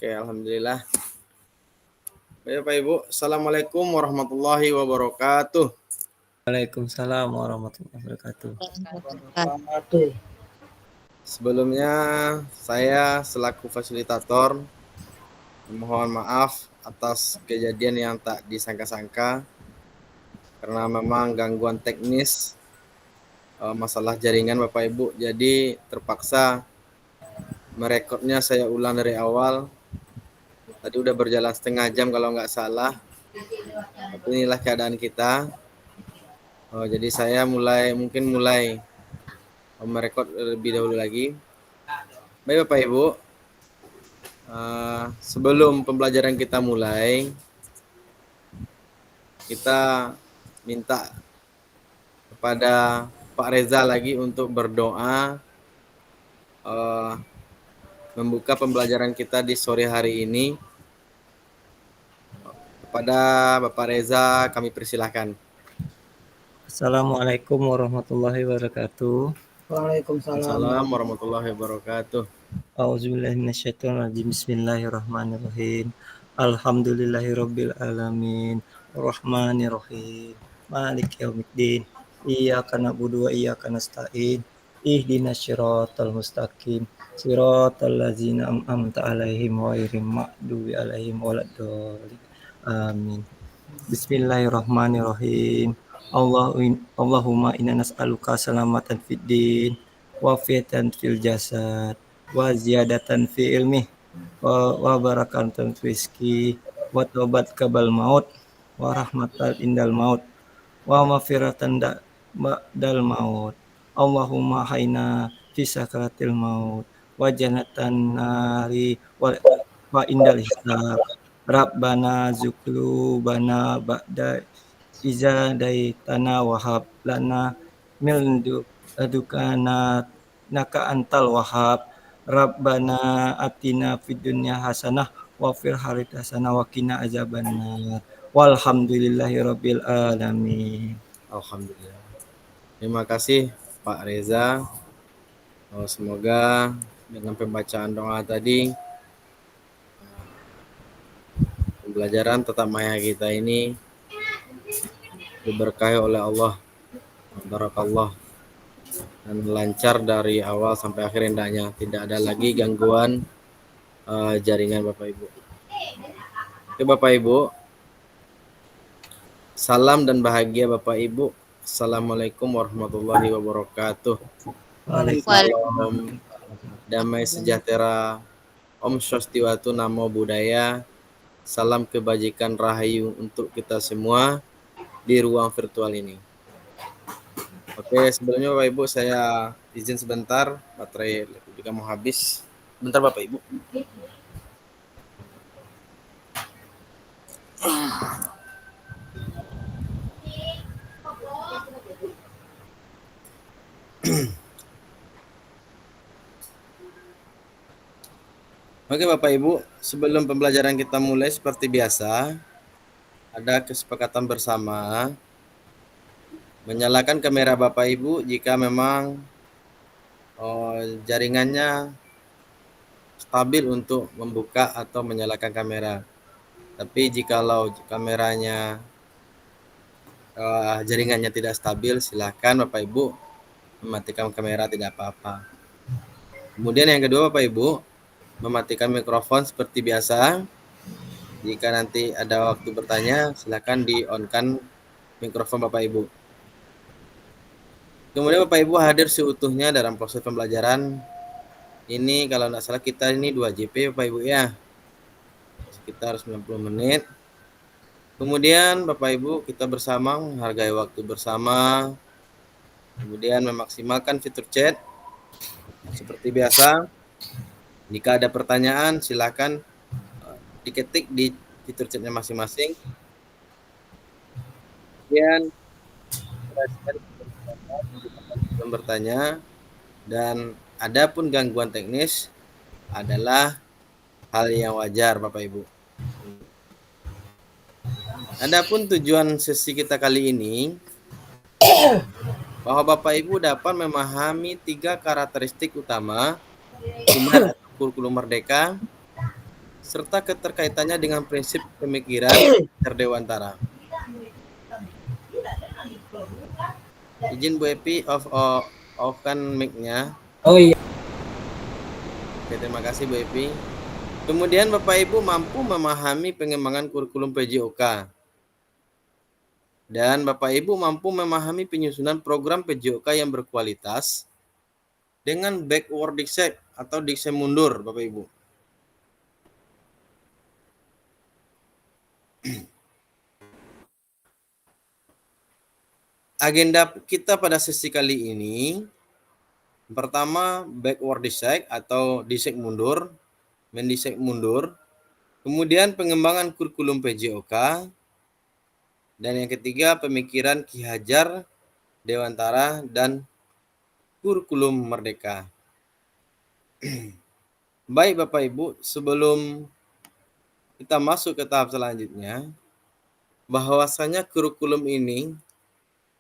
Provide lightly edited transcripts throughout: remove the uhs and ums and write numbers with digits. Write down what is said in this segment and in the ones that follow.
Oke, alhamdulillah. Baik, Bapak Ibu, Assalamualaikum warahmatullahi wabarakatuh. Waalaikumsalam warahmatullahi wabarakatuh. Wabarakatuh. Sebelumnya saya selaku fasilitator mohon maaf atas kejadian yang tak disangka-sangka karena memang gangguan teknis masalah jaringan Bapak Ibu. Jadi terpaksa merekodnya saya ulang dari awal. Tadi udah berjalan setengah jam kalau nggak salah. Tapi inilah keadaan kita. Jadi saya mulai merekod lebih dahulu lagi. Baik Bapak Ibu, sebelum pembelajaran kita mulai, kita minta kepada Pak Reza lagi untuk berdoa membuka pembelajaran kita di sore hari ini. Kepada Bapak Reza kami persilahkan. Assalamualaikum warahmatullahi wabarakatuh. Waalaikumsalam. Assalamualaikum warahmatullahi wabarakatuh. A'udzubillahi minasyaitonirrajim. Bismillahirrahmanirrahim. Alhamdulillahirabbil alamin. Arrahmanirrahim. Maliki yaumiddin. Iyyaka na'budu wa iyyaka nasta'in. Ihdinas siratal mustaqim. Siratal ladzina an'amta 'alaihim ghairil maghdubi 'alaihim waladdallin. Amin. Bismillahirrahmanirrahim. Allahumma inna nas'aluka salamatan fid din wa fiatan fil jasad wa ziyadatan fi ilmi wa barakatan fi rizqi wa taubat qabal maut wa rahmatan indal maut wa maghfiratan ba'dal maut. Allahumma hayna fi sakaratil maut wa jannatan nari wa indal hisab. Rabbana bana ba'da iza daitana wahab lana min laduka naka antal wahab. Rabbana atina fid dunya hasanah wa fil akhirati hasanah wa qina azabannar. Walhamdulillahirabbil alamin. Alhamdulillah. Terima kasih Pak Reza. Semoga dengan pembacaan doa tadi pembelajaran tetap maya kita ini diberkahi oleh Allah, barakallah, dan lancar dari awal sampai akhir hendaknya, tidak ada lagi gangguan jaringan Bapak Ibu. Oke Bapak Ibu, salam dan bahagia Bapak Ibu. Assalamualaikum warahmatullahi wabarakatuh. Salam damai sejahtera, Om Swastiwatu Namo Buddhaya. Salam kebajikan rahayu untuk kita semua di ruang virtual ini. Oke, sebelumnya Bapak Ibu saya izin sebentar, baterai juga mau habis. Bentar Bapak Ibu. Oke Bapak Ibu, sebelum pembelajaran kita mulai seperti biasa, ada kesepakatan bersama menyalakan kamera Bapak Ibu jika memang jaringannya stabil untuk membuka atau menyalakan kamera. Tapi jikalau kameranya jaringannya tidak stabil, silakan Bapak Ibu mematikan kamera, tidak apa-apa. Kemudian yang kedua Bapak Ibu, mematikan mikrofon seperti biasa. Jika nanti ada waktu bertanya, silakan di-on-kan mikrofon Bapak Ibu. Kemudian Bapak Ibu hadir seutuhnya dalam proses pembelajaran. Ini kalau tidak salah kita ini 2 JP Bapak Ibu ya. Sekitar 90 menit. Kemudian Bapak Ibu kita bersama menghargai waktu bersama. Kemudian memaksimalkan fitur chat. Seperti biasa, jika ada pertanyaan silakan diketik di fitur chatnya masing-masing. Kemudian bertanya, dan adapun gangguan teknis adalah hal yang wajar Bapak Ibu. Adapun tujuan sesi kita kali ini bahwa Bapak Ibu dapat memahami 3 karakteristik utama kurikulum merdeka serta keterkaitannya dengan prinsip pemikiran terdewantara. Izin Bu Epi off kan mic-nya. Oh iya. Oke, terima kasih Bu Epi. Kemudian Bapak Ibu mampu memahami pengembangan kurikulum PJOK. Dan Bapak Ibu mampu memahami penyusunan program PJOK yang berkualitas dengan backward diksi atau diksi mundur, Bapak Ibu. Agenda kita pada sesi kali ini, pertama backward diksi atau diksi mundur, mendiksi mundur, kemudian pengembangan kurikulum PJOK, dan yang ketiga pemikiran Ki Hajar Dewantara dan kurikulum Merdeka. Baik Bapak Ibu, sebelum kita masuk ke tahap selanjutnya, bahwasanya kurikulum ini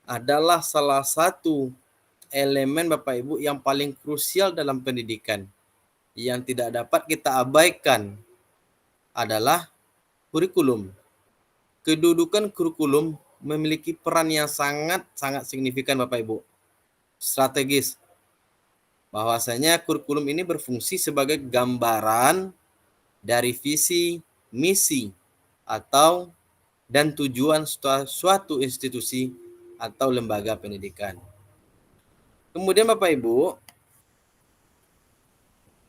adalah salah satu elemen Bapak Ibu yang paling krusial dalam pendidikan. Yang tidak dapat kita abaikan adalah kurikulum. Kedudukan kurikulum memiliki peran yang sangat signifikan Bapak Ibu. Strategis. Bahwasanya kurikulum ini berfungsi sebagai gambaran dari visi, misi, atau dan tujuan suatu institusi atau lembaga pendidikan. Kemudian Bapak Ibu,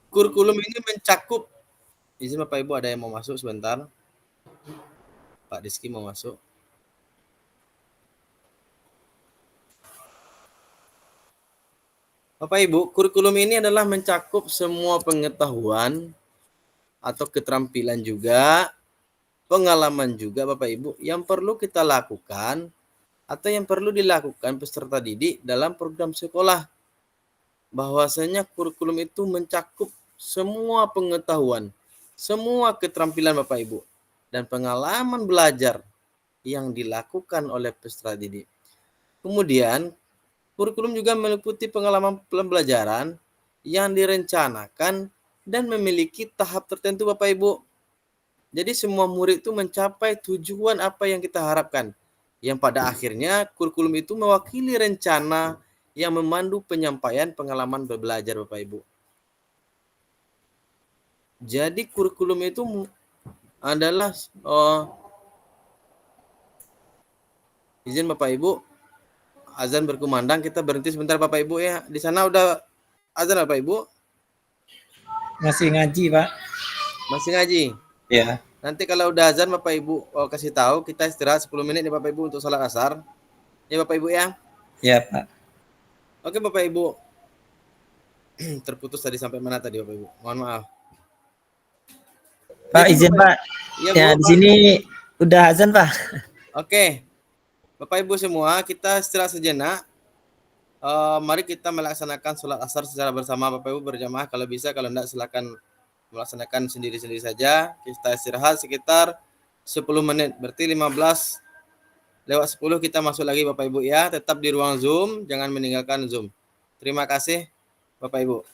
kurikulum ini mencakup, izin Bapak Ibu ada yang mau masuk sebentar. Pak Rizky mau masuk. Bapak Ibu, kurikulum ini adalah mencakup semua pengetahuan atau keterampilan juga, pengalaman juga Bapak Ibu yang perlu kita lakukan atau yang perlu dilakukan peserta didik dalam program sekolah. Bahwasanya kurikulum itu mencakup semua pengetahuan, semua keterampilan Bapak Ibu, dan pengalaman belajar yang dilakukan oleh peserta didik. Kemudian, kurikulum juga meliputi pengalaman pembelajaran yang direncanakan dan memiliki tahap tertentu Bapak Ibu. Jadi semua murid itu mencapai tujuan apa yang kita harapkan. Yang pada akhirnya kurikulum itu mewakili rencana yang memandu penyampaian pengalaman belajar Bapak Ibu. Jadi kurikulum itu adalah izin Bapak Ibu, azan berkumandang, kita berhenti sebentar Bapak Ibu ya. Di sana udah azan Bapak Ibu? Masih ngaji, Pak. Masih ngaji? Ya. Nanti kalau udah azan Bapak Ibu kasih tahu, kita istirahat 10 menit ya Bapak Ibu untuk salat asar. Ya Bapak Ibu ya. Ya, Pak. Oke Bapak Ibu. Terputus tadi sampai mana tadi Bapak Ibu? Mohon maaf. Pak, Jadi, izin Pak. Iya Ya, Bu, di Pak. sini udah azan, Pak. Oke. Bapak Ibu semua, kita istirahat sejenak. Mari kita melaksanakan sholat asar secara bersama Bapak Ibu berjamaah. Kalau bisa, kalau tidak silakan melaksanakan sendiri-sendiri saja. Kita istirahat sekitar 10 menit. Berarti 15 lewat 10 kita masuk lagi Bapak Ibu ya. Tetap di ruang Zoom, jangan meninggalkan Zoom. Terima kasih Bapak Ibu.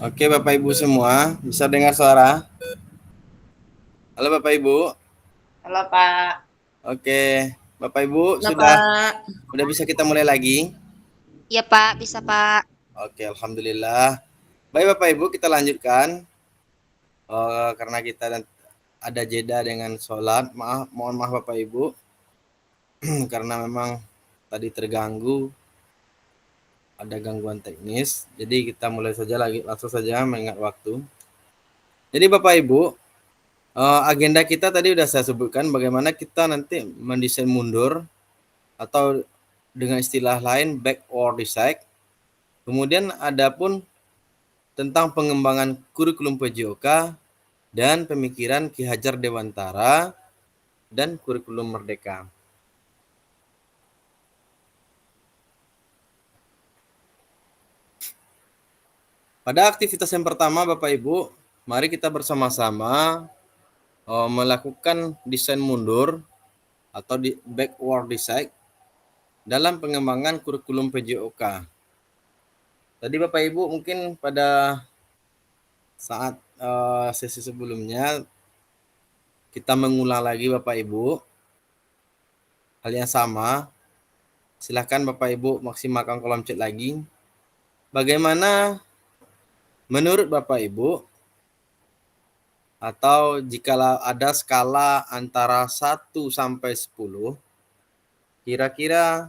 Oke, Bapak Ibu semua, bisa dengar suara? Halo Bapak Ibu. Halo Pak. Oke, Bapak Ibu Halo sudah Pak. bisa kita mulai lagi? Iya Pak, bisa Pak. Oke, alhamdulillah. Baik Bapak Ibu, kita lanjutkan. Karena kita ada jeda dengan sholat, mohon maaf Bapak Ibu, karena memang tadi terganggu, ada gangguan teknis. Jadi kita mulai saja lagi, langsung saja mengingat waktu. Jadi Bapak Ibu, agenda kita tadi sudah saya sebutkan bagaimana kita nanti mendesain mundur atau dengan istilah lain backward design. Kemudian ada pun tentang pengembangan kurikulum PJOK dan pemikiran Ki Hajar Dewantara dan kurikulum Merdeka. Pada aktivitas yang pertama Bapak Ibu, mari kita bersama-sama melakukan desain mundur atau backward design dalam pengembangan kurikulum PJOK. Tadi Bapak Ibu mungkin pada saat sesi sebelumnya kita mengulang lagi Bapak Ibu hal yang sama. Silakan Bapak Ibu maksimalkan kolom chat lagi. Bagaimana menurut Bapak Ibu, atau jika ada skala antara 1 sampai 10, kira-kira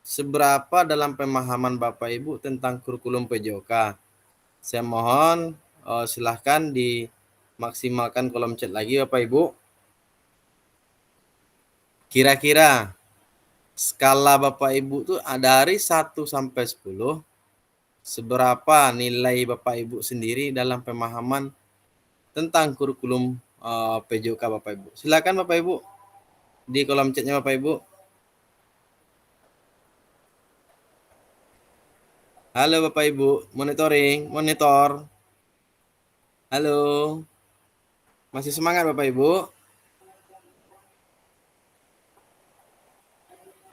seberapa dalam pemahaman Bapak Ibu tentang kurikulum PJOK? Saya mohon silahkan dimaksimalkan kolom chat lagi Bapak Ibu. Kira-kira skala Bapak Ibu tuh dari 1 sampai 10, seberapa nilai Bapak Ibu sendiri dalam pemahaman tentang kurikulum PJOK Bapak Ibu? Silakan Bapak Ibu di kolom chatnya Bapak Ibu. Halo Bapak Ibu, monitor. Halo. Masih semangat Bapak Ibu?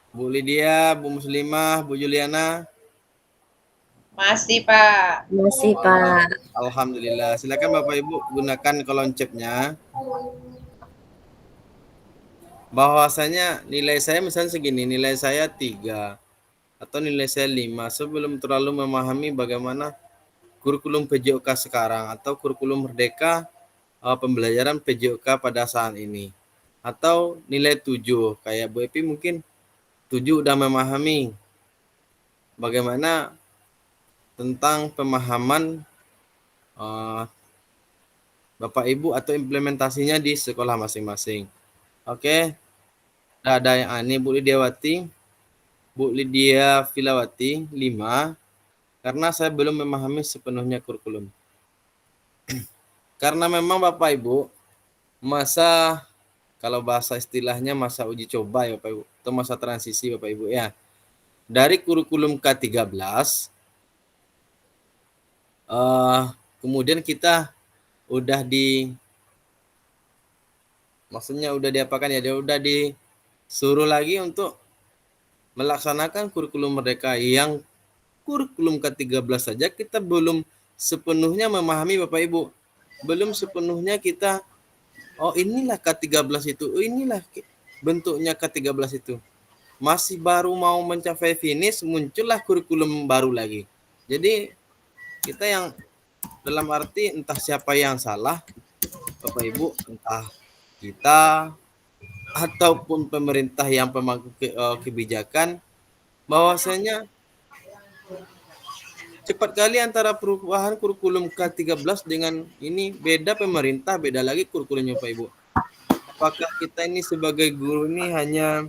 Bu Lydia, Bu Muslimah, Bu Juliana? Masih Pak. Masih Pak. Alhamdulillah. Silakan Bapak Ibu gunakan kolom chatnya. Bahwasanya nilai saya misalnya segini, nilai saya 3 atau nilai saya 5 sebelum terlalu memahami bagaimana kurikulum PJOK sekarang atau kurikulum Merdeka pembelajaran PJOK pada saat ini. Atau nilai 7, kayak Bu Epi mungkin 7 udah memahami bagaimana tentang pemahaman Bapak Ibu atau implementasinya di sekolah masing-masing. Oke. Ada yang ini Bu Lidiawati, Bu Lydia Filawati 5, karena saya belum memahami sepenuhnya kurikulum. Karena memang Bapak Ibu masa, kalau bahasa istilahnya masa uji coba ya Bapak Ibu, atau masa transisi Bapak Ibu ya. Dari kurikulum K13 kemudian kita udah diapakan ya, dia udah disuruh lagi untuk melaksanakan kurikulum Merdeka yang kurikulum K13 saja kita belum sepenuhnya memahami Bapak Ibu. Belum sepenuhnya kita, oh inilah K13 itu, oh inilah bentuknya K13 itu. Masih baru mau mencapai finish, muncullah kurikulum baru lagi. Jadi kita yang dalam arti entah siapa yang salah Bapak Ibu, entah kita ataupun pemerintah yang pemangku kebijakan, bahwasanya cepat kali antara perubahan kurikulum K13 dengan ini, beda pemerintah, beda lagi kurikulumnya Pak Ibu. Apakah kita ini sebagai guru ini hanya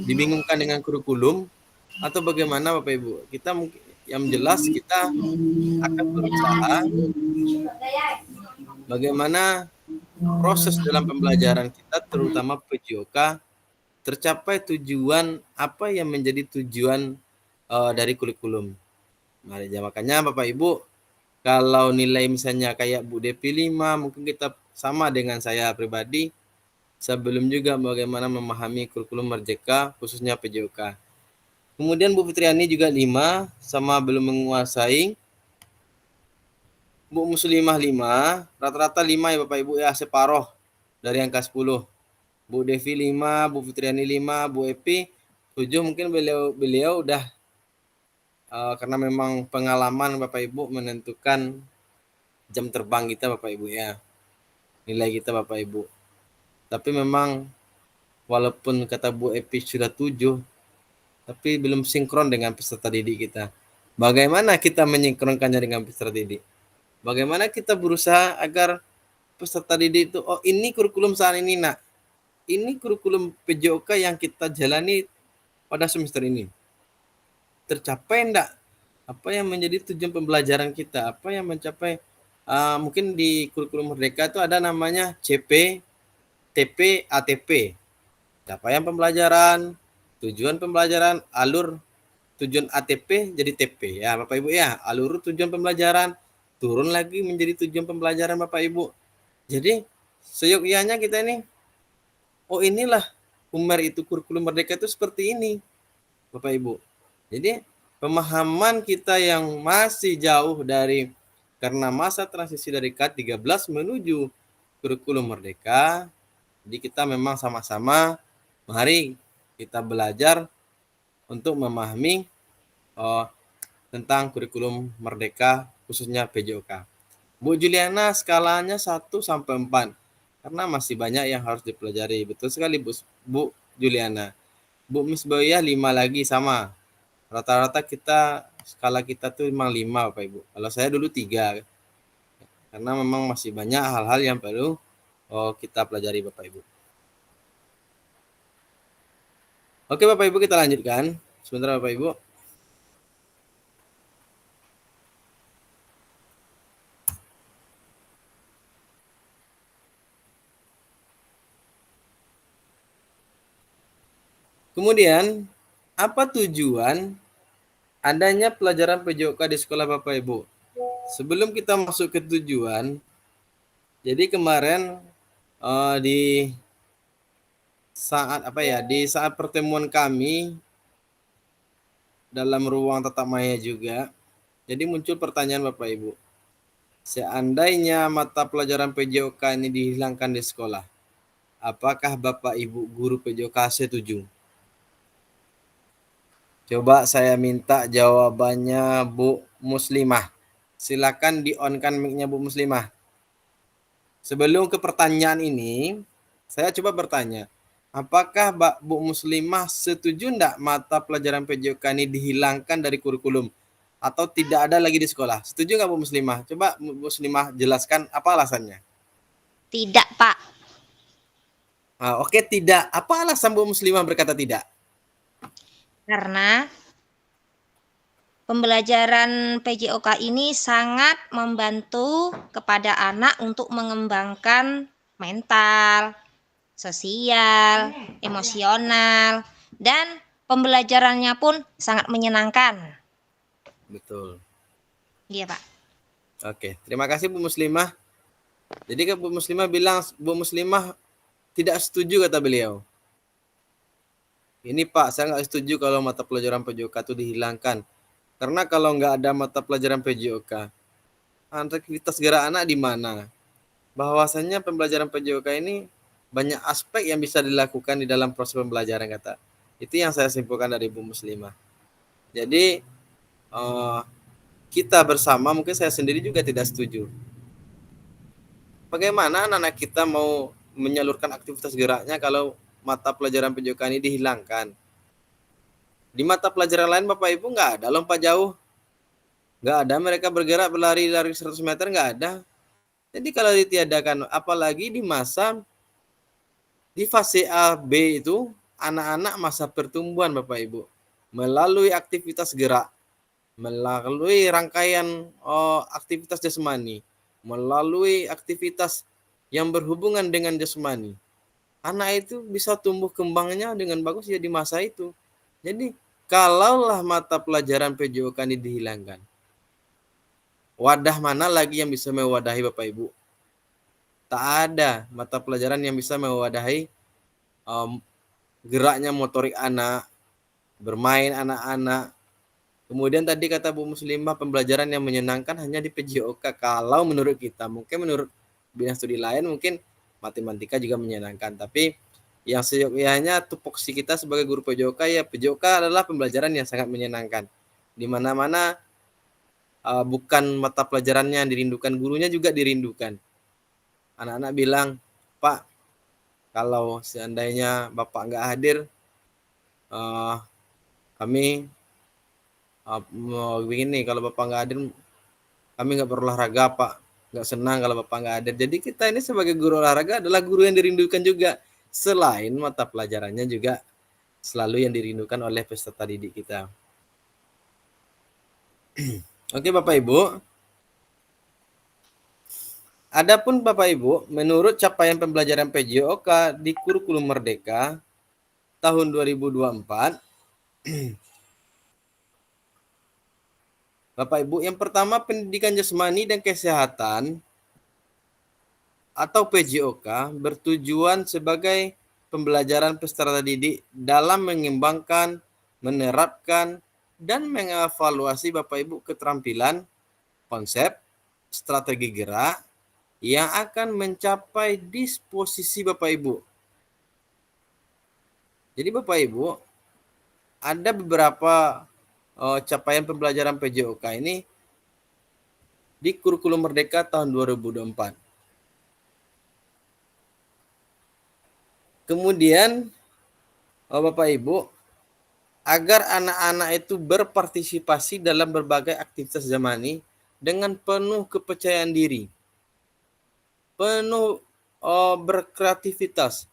dibingungkan dengan kurikulum atau bagaimana Bapak Ibu? Kita mungkin yang jelas kita akan berusaha bagaimana proses dalam pembelajaran kita terutama PJOK tercapai tujuan apa yang menjadi tujuan dari kurikulum. Nah, makanya Bapak Ibu, kalau nilai misalnya kayak Bu Depi 5, mungkin kita sama dengan saya pribadi, sebelum juga bagaimana memahami kurikulum Merdeka, khususnya PJOK. Kemudian Bu Fitriani juga 5 sama belum menguasai. Bu Muslimah 5, rata-rata 5 ya Bapak Ibu ya, separoh dari angka 10. Bu Devi 5, Bu Fitriani 5, Bu Epi 7, mungkin beliau udah karena memang pengalaman Bapak Ibu menentukan jam terbang kita Bapak Ibu ya, nilai kita Bapak Ibu. Tapi memang walaupun kata Bu Epi sudah 7, tapi belum sinkron dengan peserta didik kita. Bagaimana kita menyinkronkannya dengan peserta didik? Bagaimana kita berusaha agar peserta didik itu, oh ini kurikulum saat ini nak, ini kurikulum PJOK yang kita jalani pada semester ini. Tercapai enggak apa yang menjadi tujuan pembelajaran kita, apa yang mencapai mungkin di kurikulum Merdeka itu ada namanya CP, TP, ATP. Capaian pembelajaran, tujuan pembelajaran, alur tujuan ATP jadi TP ya Bapak Ibu ya. Alur tujuan pembelajaran turun lagi menjadi tujuan pembelajaran Bapak Ibu. Jadi seyogyanya kita ini, oh inilah Umer itu kurikulum Merdeka itu seperti ini Bapak Ibu. Jadi pemahaman kita yang masih jauh dari, karena masa transisi dari K13 menuju kurikulum Merdeka, jadi kita memang sama-sama mari kita belajar untuk memahami tentang kurikulum Merdeka khususnya PJOK. Bu Juliana skalanya 1 sampai 4 karena masih banyak yang harus dipelajari. Betul sekali Bu Juliana. Bu Misbawiyah 5 lagi sama. Rata-rata kita skala kita tuh memang 5 Bapak Ibu. Kalau saya dulu 3. Karena memang masih banyak hal-hal yang perlu kita pelajari Bapak Ibu. Oke Bapak Ibu, kita lanjutkan. Sebentar Bapak Ibu. Kemudian, apa tujuan adanya pelajaran PJOK di sekolah Bapak Ibu? Sebelum kita masuk ke tujuan, jadi kemarin di saat pertemuan kami dalam ruang tatap maya juga, jadi muncul pertanyaan Bapak Ibu. Seandainya mata pelajaran PJOK ini dihilangkan di sekolah, apakah Bapak Ibu guru PJOK setuju? Coba saya minta jawabannya Bu Muslimah. Silakan di-on-kan mic-nya Bu Muslimah. Sebelum ke pertanyaan ini, saya coba bertanya, apakah Bu Muslimah setuju enggak mata pelajaran PJOK ini dihilangkan dari kurikulum atau tidak ada lagi di sekolah? Setuju enggak Bu Muslimah? Coba Bu Muslimah jelaskan apa alasannya. Tidak, Pak. Oke, tidak. Apa alasan Bu Muslimah berkata tidak? Karena pembelajaran PJOK ini sangat membantu kepada anak untuk mengembangkan mental, sosial, emosional, dan pembelajarannya pun sangat menyenangkan. Betul. Iya, Pak. Oke, terima kasih Bu Muslimah. Jadi Bu Muslimah bilang, Bu Muslimah tidak setuju kata beliau. Ini Pak, saya nggak setuju kalau mata pelajaran PJOK itu dihilangkan. Karena kalau nggak ada mata pelajaran PJOK, aktivitas gerak anak di mana? Bahwasannya pembelajaran PJOK ini banyak aspek yang bisa dilakukan di dalam proses pembelajaran kata. Itu yang saya simpulkan dari Bu Muslimah. Jadi kita bersama, mungkin saya sendiri juga tidak setuju. Bagaimana anak-anak kita mau menyalurkan aktivitas geraknya kalau mata pelajaran PJOK ini dihilangkan? Di mata pelajaran lain Bapak Ibu nggak ada lompat jauh. Nggak ada mereka bergerak berlari 100 meter, nggak ada. Jadi kalau ditiadakan, apalagi di fase A, B itu, anak-anak masa pertumbuhan Bapak Ibu. Melalui aktivitas gerak, melalui rangkaian aktivitas jasmani, melalui aktivitas yang berhubungan dengan jasmani. Anak itu bisa tumbuh kembangnya dengan bagus ya di masa itu. Jadi kalaulah mata pelajaran PJOK ini dihilangkan, wadah mana lagi yang bisa mewadahi Bapak Ibu? Tak ada mata pelajaran yang bisa mewadahi geraknya motorik anak, bermain anak-anak. Kemudian tadi kata Bu Muslimah, pembelajaran yang menyenangkan hanya di PJOK. Kalau menurut kita, mungkin menurut bidang studi lain mungkin matematika juga menyenangkan. Tapi yang seyogyanya tupoksi kita sebagai guru PJOK, ya PJOK adalah pembelajaran yang sangat menyenangkan. Di mana-mana bukan mata pelajarannya yang dirindukan, gurunya juga dirindukan. Anak-anak bilang, Pak, kalau seandainya Bapak nggak hadir, kami begini, kalau Bapak nggak hadir, kami nggak berolahraga, Pak. Nggak senang kalau Bapak nggak hadir. Jadi kita ini sebagai guru olahraga adalah guru yang dirindukan juga. Selain mata pelajarannya juga selalu yang dirindukan oleh peserta didik kita. Oke Bapak Ibu. Adapun Bapak Ibu, menurut capaian pembelajaran PJOK di kurikulum Merdeka tahun 2024, Bapak Ibu, yang pertama pendidikan jasmani dan kesehatan atau PJOK bertujuan sebagai pembelajaran peserta didik dalam mengembangkan, menerapkan, dan mengevaluasi Bapak Ibu keterampilan, konsep, strategi gerak yang akan mencapai disposisi Bapak Ibu. Jadi Bapak Ibu, ada beberapa capaian pembelajaran PJOK ini di kurikulum Merdeka tahun 2024. Kemudian Bapak Ibu, agar anak-anak itu berpartisipasi dalam berbagai aktivitas zamani dengan penuh kepercayaan diri, penuh berkreativitas,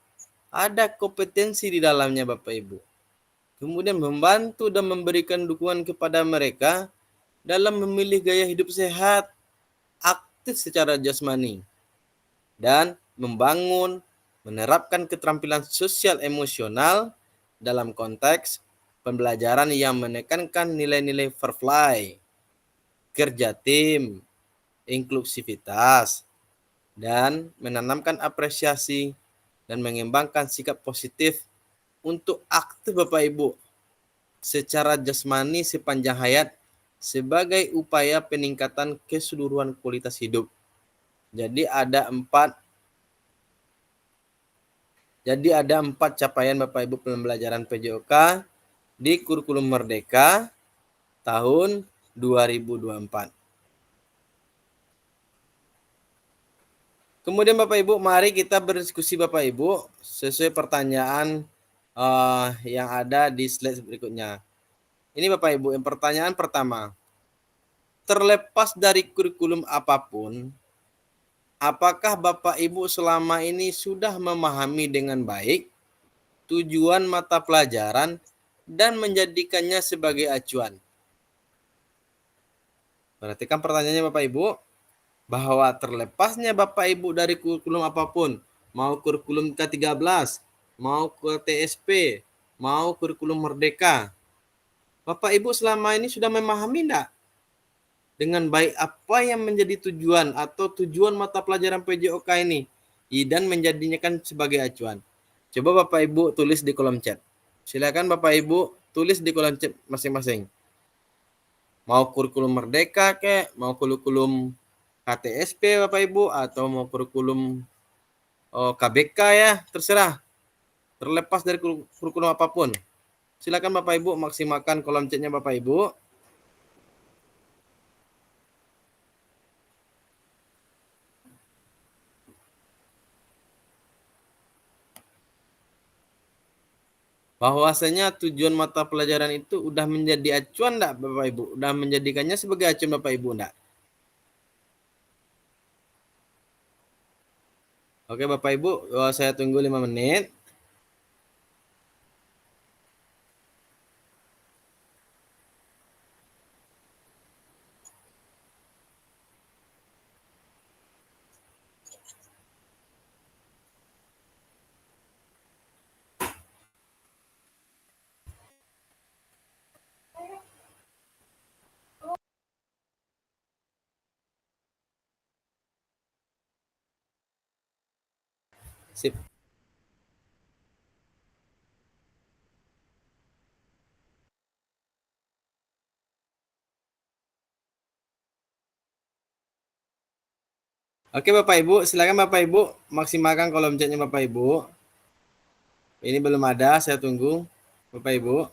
ada kompetensi di dalamnya Bapak Ibu. Kemudian membantu dan memberikan dukungan kepada mereka dalam memilih gaya hidup sehat, aktif secara jasmani, dan membangun, menerapkan keterampilan sosial emosional dalam konteks pembelajaran yang menekankan nilai-nilai fair play, kerja tim, inklusivitas, dan menanamkan apresiasi dan mengembangkan sikap positif untuk aktif Bapak Ibu secara jasmani sepanjang hayat sebagai upaya peningkatan keseluruhan kualitas hidup. Jadi ada empat capaian Bapak Ibu pembelajaran PJOK di kurikulum Merdeka tahun 2024. Kemudian Bapak Ibu, mari kita berdiskusi Bapak Ibu sesuai pertanyaan yang ada di slide berikutnya. Ini Bapak Ibu, yang pertanyaan pertama. Terlepas dari kurikulum apapun, apakah Bapak Ibu selama ini sudah memahami dengan baik tujuan mata pelajaran dan menjadikannya sebagai acuan? Perhatikan pertanyaannya Bapak Ibu, bahwa terlepasnya Bapak Ibu dari kurikulum apapun, mau kurikulum K13, mau ke TSP, mau kurikulum Merdeka, Bapak Ibu selama ini sudah memahami enggak dengan baik apa yang menjadi tujuan atau tujuan mata pelajaran PJOK ini dan menjadikan sebagai acuan? Coba Bapak Ibu tulis di kolom chat. Silakan Bapak Ibu tulis di kolom chat masing-masing. Mau kurikulum Merdeka kek, mau kurikulum KTSP Bapak Ibu, atau mau kurikulum KBK ya, terserah. Terlepas dari kurikulum apapun. Silakan Bapak Ibu maksimalkan kolom chatnya Bapak Ibu. Bahwasanya tujuan mata pelajaran itu udah menjadi acuan enggak Bapak Ibu? Udah menjadikannya sebagai acuan Bapak Ibu enggak? Oke Bapak Ibu, saya tunggu 5 menit. Sip. Oke Bapak Ibu, silakan Bapak Ibu maksimalkan kolom chatnya Bapak Ibu. Ini belum ada, saya tunggu Bapak Ibu.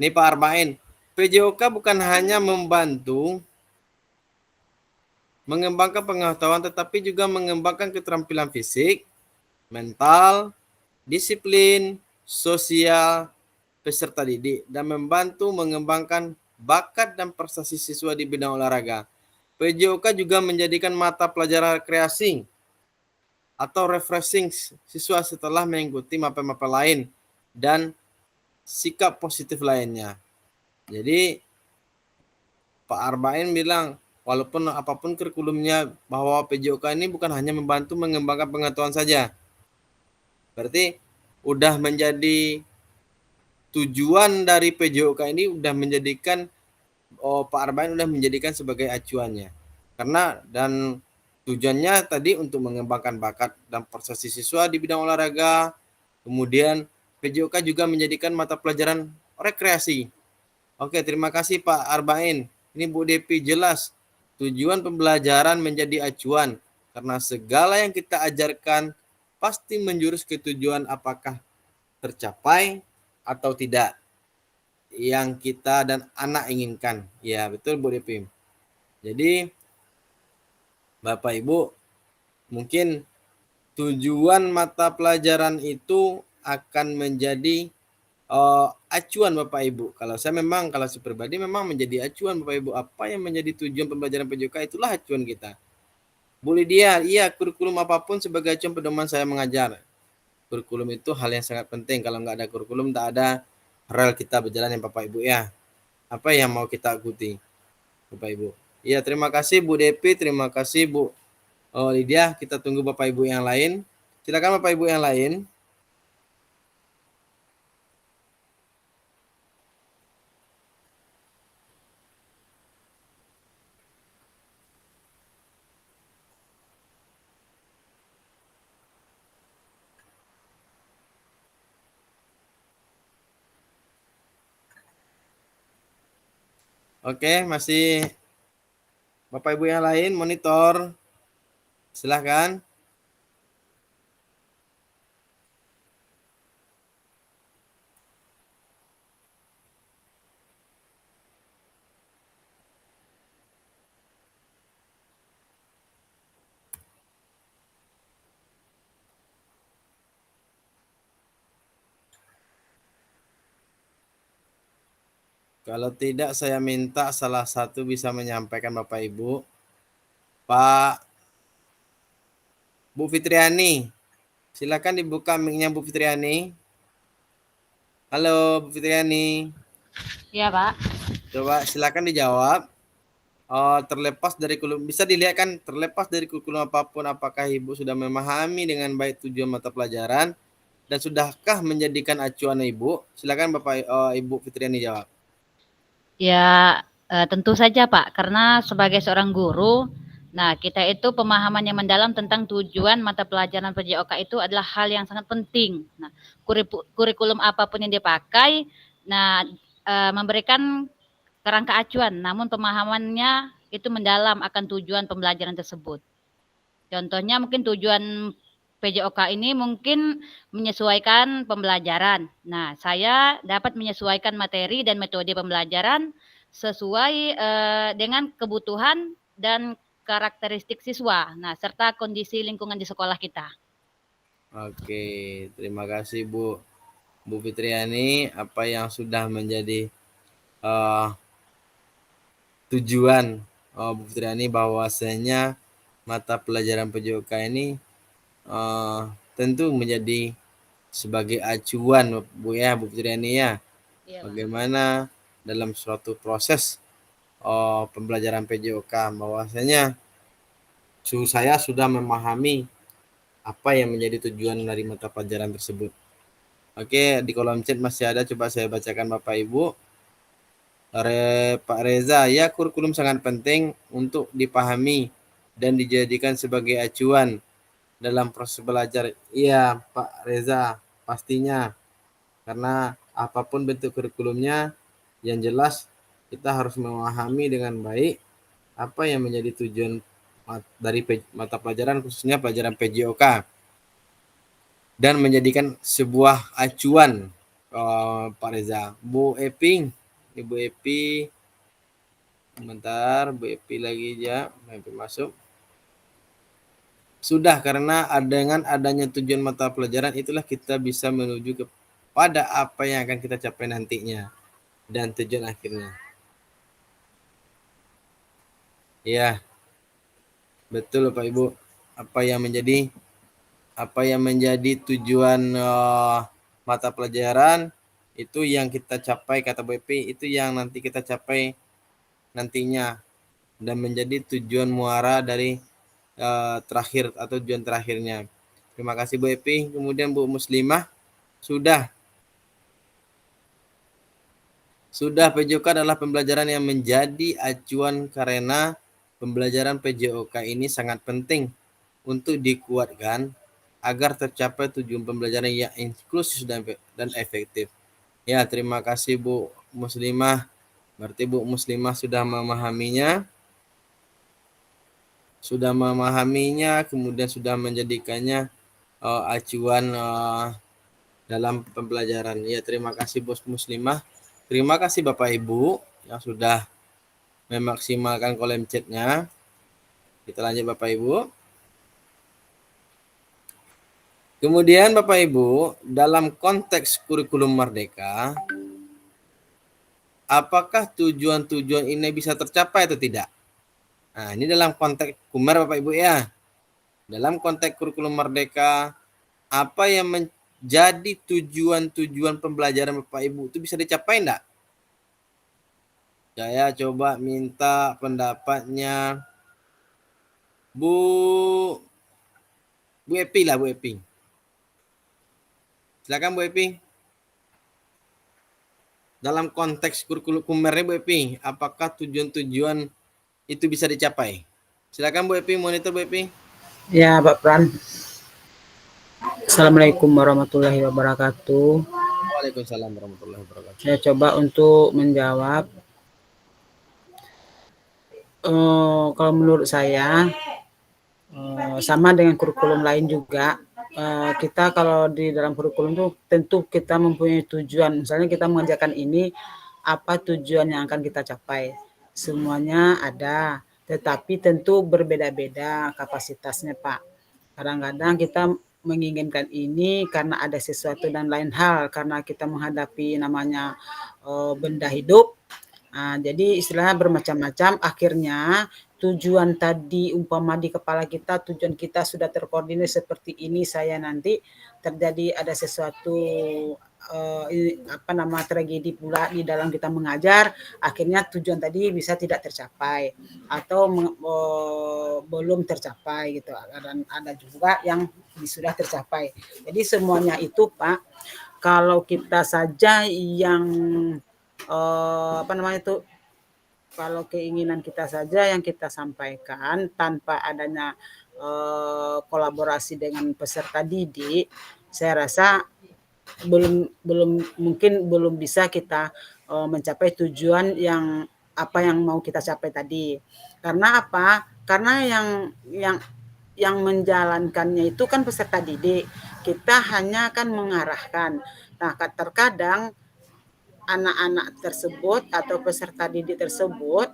Ini Pak Arbain. PJOK bukan hanya membantu mengembangkan pengetahuan tetapi juga mengembangkan keterampilan fisik, mental, disiplin, sosial, peserta didik, dan membantu mengembangkan bakat dan prestasi siswa di bidang olahraga. PJOK juga menjadikan mata pelajaran rekreasi atau refreshing siswa setelah mengikuti mapel-mapel lain dan sikap positif lainnya. Jadi Pak Arbain bilang, walaupun apapun kurikulumnya, bahwa PJOK ini bukan hanya membantu mengembangkan pengetahuan saja. Berarti udah menjadi tujuan dari PJOK ini udah menjadikan Pak Arbain udah menjadikan sebagai acuannya. Karena dan tujuannya tadi untuk mengembangkan bakat dan prestasi siswa di bidang olahraga. Kemudian PJOK juga menjadikan mata pelajaran rekreasi. Oke, terima kasih Pak Arbain. Ini Bu Depi jelas. Tujuan pembelajaran menjadi acuan karena segala yang kita ajarkan pasti menjurus ke tujuan apakah tercapai atau tidak yang kita dan anak inginkan. Ya, betul Bu Depi. Jadi Bapak Ibu, mungkin tujuan mata pelajaran itu akan menjadi acuan Bapak Ibu. Kalau saya pribadi memang menjadi acuan Bapak Ibu. Apa yang menjadi tujuan pembelajaran PJOK itulah acuan kita. Bu Lydia, iya kurikulum apapun sebagai acuan pedoman saya mengajar. Kurikulum itu hal yang sangat penting. Kalau nggak ada kurikulum, tak ada rel kita berjalan ya Bapak Ibu ya. Apa yang mau kita ikuti Bapak Ibu. Iya, terima kasih Bu Depi, terima kasih Bu Lydia. Kita tunggu Bapak Ibu yang lain. Silakan Bapak Ibu yang lain. Oke, masih Bapak Ibu yang lain monitor. Silahkan. Kalau tidak saya minta salah satu bisa menyampaikan Bapak Ibu. Pak Bu Fitriani, silakan dibuka mic-nya Bu Fitriani. Halo Bu Fitriani. Iya Pak. Coba silakan dijawab. Terlepas dari kurikulum, bisa dilihat kan terlepas dari kurikulum apapun, apakah Ibu sudah memahami dengan baik tujuan mata pelajaran dan sudahkah menjadikan acuan Ibu? Silakan Bapak Ibu Fitriani jawab. Ya tentu saja Pak, karena sebagai seorang guru, nah kita itu pemahaman yang mendalam tentang tujuan mata pelajaran PJOK itu adalah hal yang sangat penting. Nah, kurikulum apapun yang dipakai, nah memberikan kerangka acuan, namun pemahamannya itu mendalam akan tujuan pembelajaran tersebut. Contohnya mungkin tujuan PJOK ini mungkin menyesuaikan pembelajaran. Nah, saya dapat menyesuaikan materi dan metode pembelajaran sesuai dengan kebutuhan dan karakteristik siswa. Nah, serta kondisi lingkungan di sekolah kita. Oke, terima kasih Bu Fitriani, apa yang sudah menjadi tujuan Bu Fitriani bahwasanya mata pelajaran PJOK ini tentu menjadi sebagai acuan Bu Fitriani ya. Iya, bagaimana dalam suatu proses pembelajaran PJOK bahwasanya saya sudah memahami apa yang menjadi tujuan dari mata pelajaran tersebut. Oke, di kolom chat masih ada, coba saya bacakan Bapak Ibu. Pak Reza, ya kurikulum sangat penting untuk dipahami dan dijadikan sebagai acuan dalam proses belajar. Iya Pak Reza, pastinya. Karena apapun bentuk kurikulumnya, yang jelas kita harus memahami dengan baik apa yang menjadi tujuan dari mata pelajaran khususnya pelajaran PJOK dan menjadikan sebuah acuan Pak Reza. Bu Eping, Ibu Epi, sebentar, Bu Epi lagi ya, Epi masuk. Sudah, karena dengan adanya tujuan mata pelajaran itulah kita bisa menuju kepada apa yang akan kita capai nantinya dan tujuan akhirnya. Ya, betul Pak Ibu. Apa yang menjadi tujuan mata pelajaran itu yang kita capai, kata Bu Epi, itu yang nanti kita capai nantinya dan menjadi tujuan muara dari terakhir atau tujuan terakhirnya. Terima kasih Bu Epi. Kemudian Bu Muslimah, sudah PJOK adalah pembelajaran yang menjadi acuan karena pembelajaran PJOK ini sangat penting untuk dikuatkan agar tercapai tujuan pembelajaran yang inklusif dan efektif. Ya, terima kasih Bu Muslimah. Berarti Bu Muslimah sudah memahaminya, kemudian sudah menjadikannya acuan dalam pembelajaran. Ya, terima kasih Bu Muslimah. Terima kasih Bapak Ibu yang sudah memaksimalkan kolom chatnya. Kita lanjut Bapak Ibu. Kemudian Bapak Ibu, dalam konteks kurikulum Merdeka, apakah tujuan-tujuan ini bisa tercapai atau tidak? Nah, ini dalam konteks Kumer Bapak Ibu ya. Dalam konteks kurikulum Merdeka, apa yang menjadi tujuan-tujuan pembelajaran Bapak Ibu itu bisa dicapai enggak? Saya coba minta pendapatnya Bu Epi lah, Bu Epi. Silakan Bu Epi. Dalam konteks kurikulum Kumernya Bu Epi, apakah tujuan-tujuan itu bisa dicapai? Silakan Bu Epi, monitor Bu Epi. Ya, Pak Pran. Assalamualaikum warahmatullahi wabarakatuh. Waalaikumsalam warahmatullahi wabarakatuh. Saya coba untuk menjawab. Kalau menurut saya sama dengan kurikulum lain juga. Kita kalau di dalam kurikulum itu tentu kita mempunyai tujuan. Misalnya kita mengerjakan ini, apa tujuan yang akan kita capai? Semuanya ada, tetapi tentu berbeda-beda kapasitasnya, Pak. Kadang-kadang kita menginginkan ini karena ada sesuatu dan lain hal, karena kita menghadapi namanya benda hidup. Jadi istilahnya bermacam-macam, akhirnya tujuan tadi umpama di kepala kita, tujuan kita sudah terkoordinir seperti ini, saya nanti terjadi ada sesuatu tragedi pula di dalam kita mengajar, akhirnya tujuan tadi bisa tidak tercapai atau belum tercapai gitu, dan ada juga yang sudah tercapai. Jadi semuanya itu Pak, kalau kita saja yang kalau keinginan kita saja yang kita sampaikan tanpa adanya kolaborasi dengan peserta didik, saya rasa belum bisa kita mencapai tujuan yang apa yang mau kita capai tadi. Karena apa? Karena yang menjalankannya itu kan peserta didik. Kita hanya akan mengarahkan. Nah, terkadang anak-anak tersebut atau peserta didik tersebut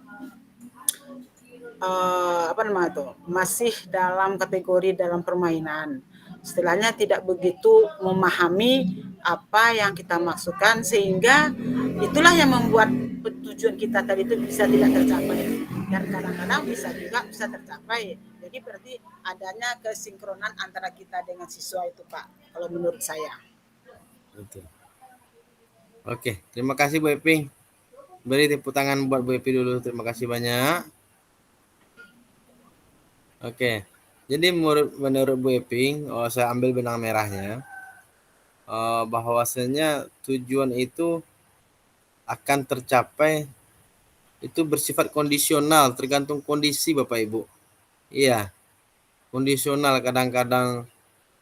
masih dalam kategori dalam permainan, istilahnya tidak begitu memahami apa yang kita maksudkan, sehingga itulah yang membuat tujuan kita tadi itu bisa tidak tercapai, dan kadang-kadang bisa juga bisa tercapai. Jadi berarti adanya kesinkronan antara kita dengan siswa itu Pak, kalau menurut saya. Betul. Oke, terima kasih Bu Epi. Beri tepuk tangan buat Bu Epi dulu. Terima kasih banyak. Oke, jadi menurut Bu Epi, saya ambil benang merahnya, bahwasanya tujuan itu akan tercapai itu bersifat kondisional, tergantung kondisi Bapak Ibu. Iya, kondisional. Kadang-kadang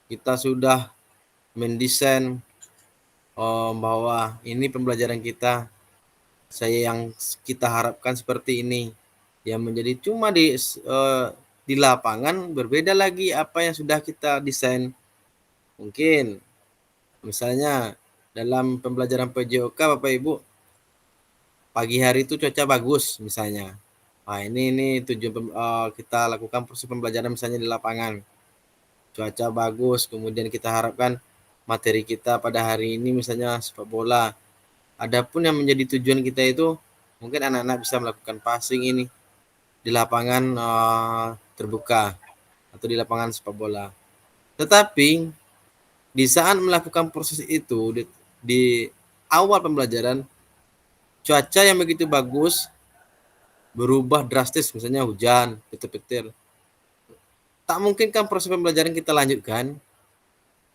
kita sudah mendesain bahwa ini pembelajaran kita, yang kita harapkan seperti ini, yang menjadi cuma di lapangan berbeda lagi apa yang sudah kita desain. Mungkin misalnya dalam pembelajaran PJOK Bapak Ibu, pagi hari itu cuaca bagus misalnya. Nah, ini tujuan kita lakukan proses pembelajaran misalnya di lapangan. Cuaca bagus, kemudian kita harapkan materi kita pada hari ini misalnya sepak bola. Adapun yang menjadi tujuan kita itu mungkin anak-anak bisa melakukan passing ini di lapangan terbuka atau di lapangan sepak bola. Tetapi di saat melakukan proses itu di awal pembelajaran, cuaca yang begitu bagus berubah drastis, misalnya hujan, petir-petir. Tak mungkin kan proses pembelajaran kita lanjutkan.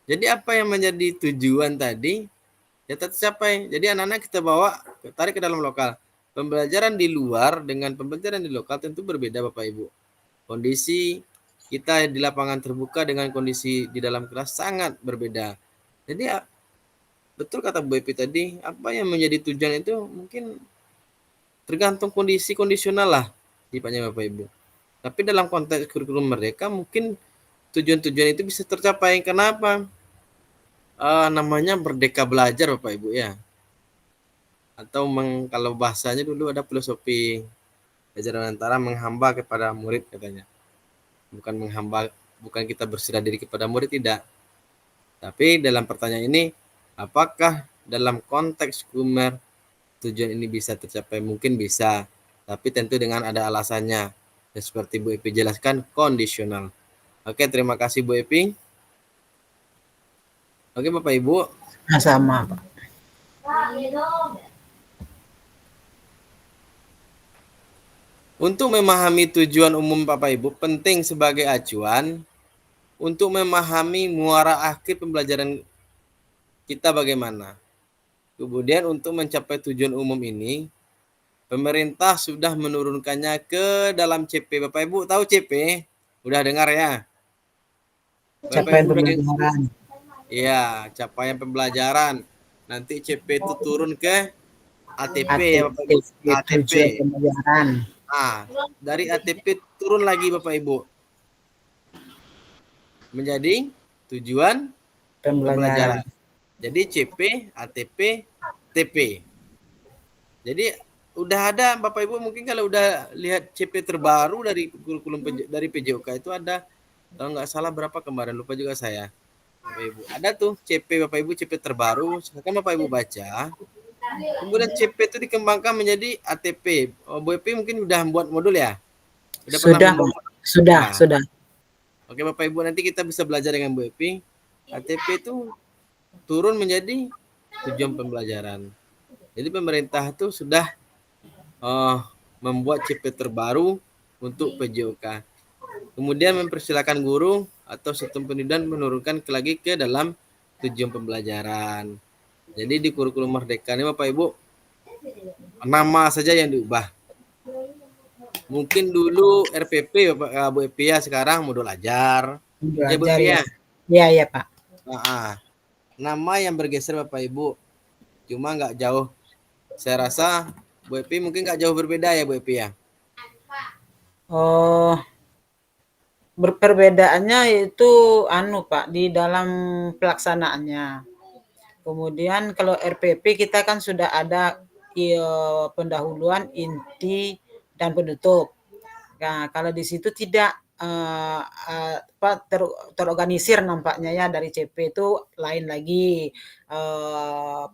Jadi apa yang menjadi tujuan tadi ya tercapai. Jadi anak-anak kita bawa tarik ke dalam lokal. Pembelajaran di luar dengan pembelajaran di lokal tentu berbeda Bapak Ibu. Kondisi kita di lapangan terbuka dengan kondisi di dalam kelas sangat berbeda. Jadi betul kata Bu Epi tadi, apa yang menjadi tujuan itu mungkin tergantung kondisi kondisional lah sifatnya Bapak Ibu. Tapi dalam konteks kurikulum mereka mungkin tujuan-tujuan itu bisa tercapai. Kenapa? Namanya merdeka belajar Bapak Ibu ya. Atau kalau bahasanya dulu ada filosofi ajaran antara menghamba kepada murid katanya. Bukan kita berserah diri kepada murid, tidak. Tapi dalam pertanyaan ini, apakah dalam konteks Kumer tujuan ini bisa tercapai? Mungkin bisa, tapi tentu dengan ada alasannya. Dan seperti Bu Epi jelaskan, kondisional. Oke, terima kasih Bu Epi. Oke Bapak Ibu. Sama Pak. Untuk memahami tujuan umum Bapak Ibu, penting sebagai acuan untuk memahami muara akhir pembelajaran kita bagaimana. Kemudian untuk mencapai tujuan umum ini, pemerintah sudah menurunkannya ke dalam CP. Bapak Ibu tahu CP? Udah dengar ya? Capaian pembelajaran. Iya, capaian pembelajaran. Nanti CP itu turun ke ATP ya Bapak Ibu. ATP. Pembelajaran. Nah, dari ATP turun lagi Bapak Ibu. Menjadi tujuan pembelajaran. Jadi CP, ATP, TP. Jadi udah ada Bapak Ibu mungkin kalau udah lihat CP terbaru dari kurikulum dari PJOK itu ada, kalau nggak salah berapa kemarin lupa juga saya. Bapak Ibu ada tuh CP Bapak Ibu, CP terbaru. Silakan Bapak Ibu baca. Kemudian CP itu dikembangkan menjadi ATP. Bu Epi mungkin udah buat modul ya? Sudah. Oke Bapak Ibu, nanti kita bisa belajar dengan Bu Epi. ATP itu turun menjadi tujuan pembelajaran. Jadi pemerintah itu sudah membuat CP terbaru untuk PJOK. Kemudian mempersilakan guru atau sistem pendidikan menurunkan lagi ke dalam tujuan pembelajaran. Jadi di kurikulum Merdeka ini Bapak Ibu, nama saja yang diubah. Mungkin dulu RPP Bu Epi ya, sekarang modul ajar. Ya Bu Epi ya? Iya Pak. Nama yang bergeser Bapak Ibu, cuma nggak jauh. Saya rasa Bu Epi mungkin nggak jauh berbeda ya Bu Epi ya? Oh, perbedaannya itu Pak di dalam pelaksanaannya. Kemudian kalau RPP kita kan sudah ada pendahuluan, inti, dan penutup. Nah, kalau di situ tidak terorganisir nampaknya ya, dari CP itu lain lagi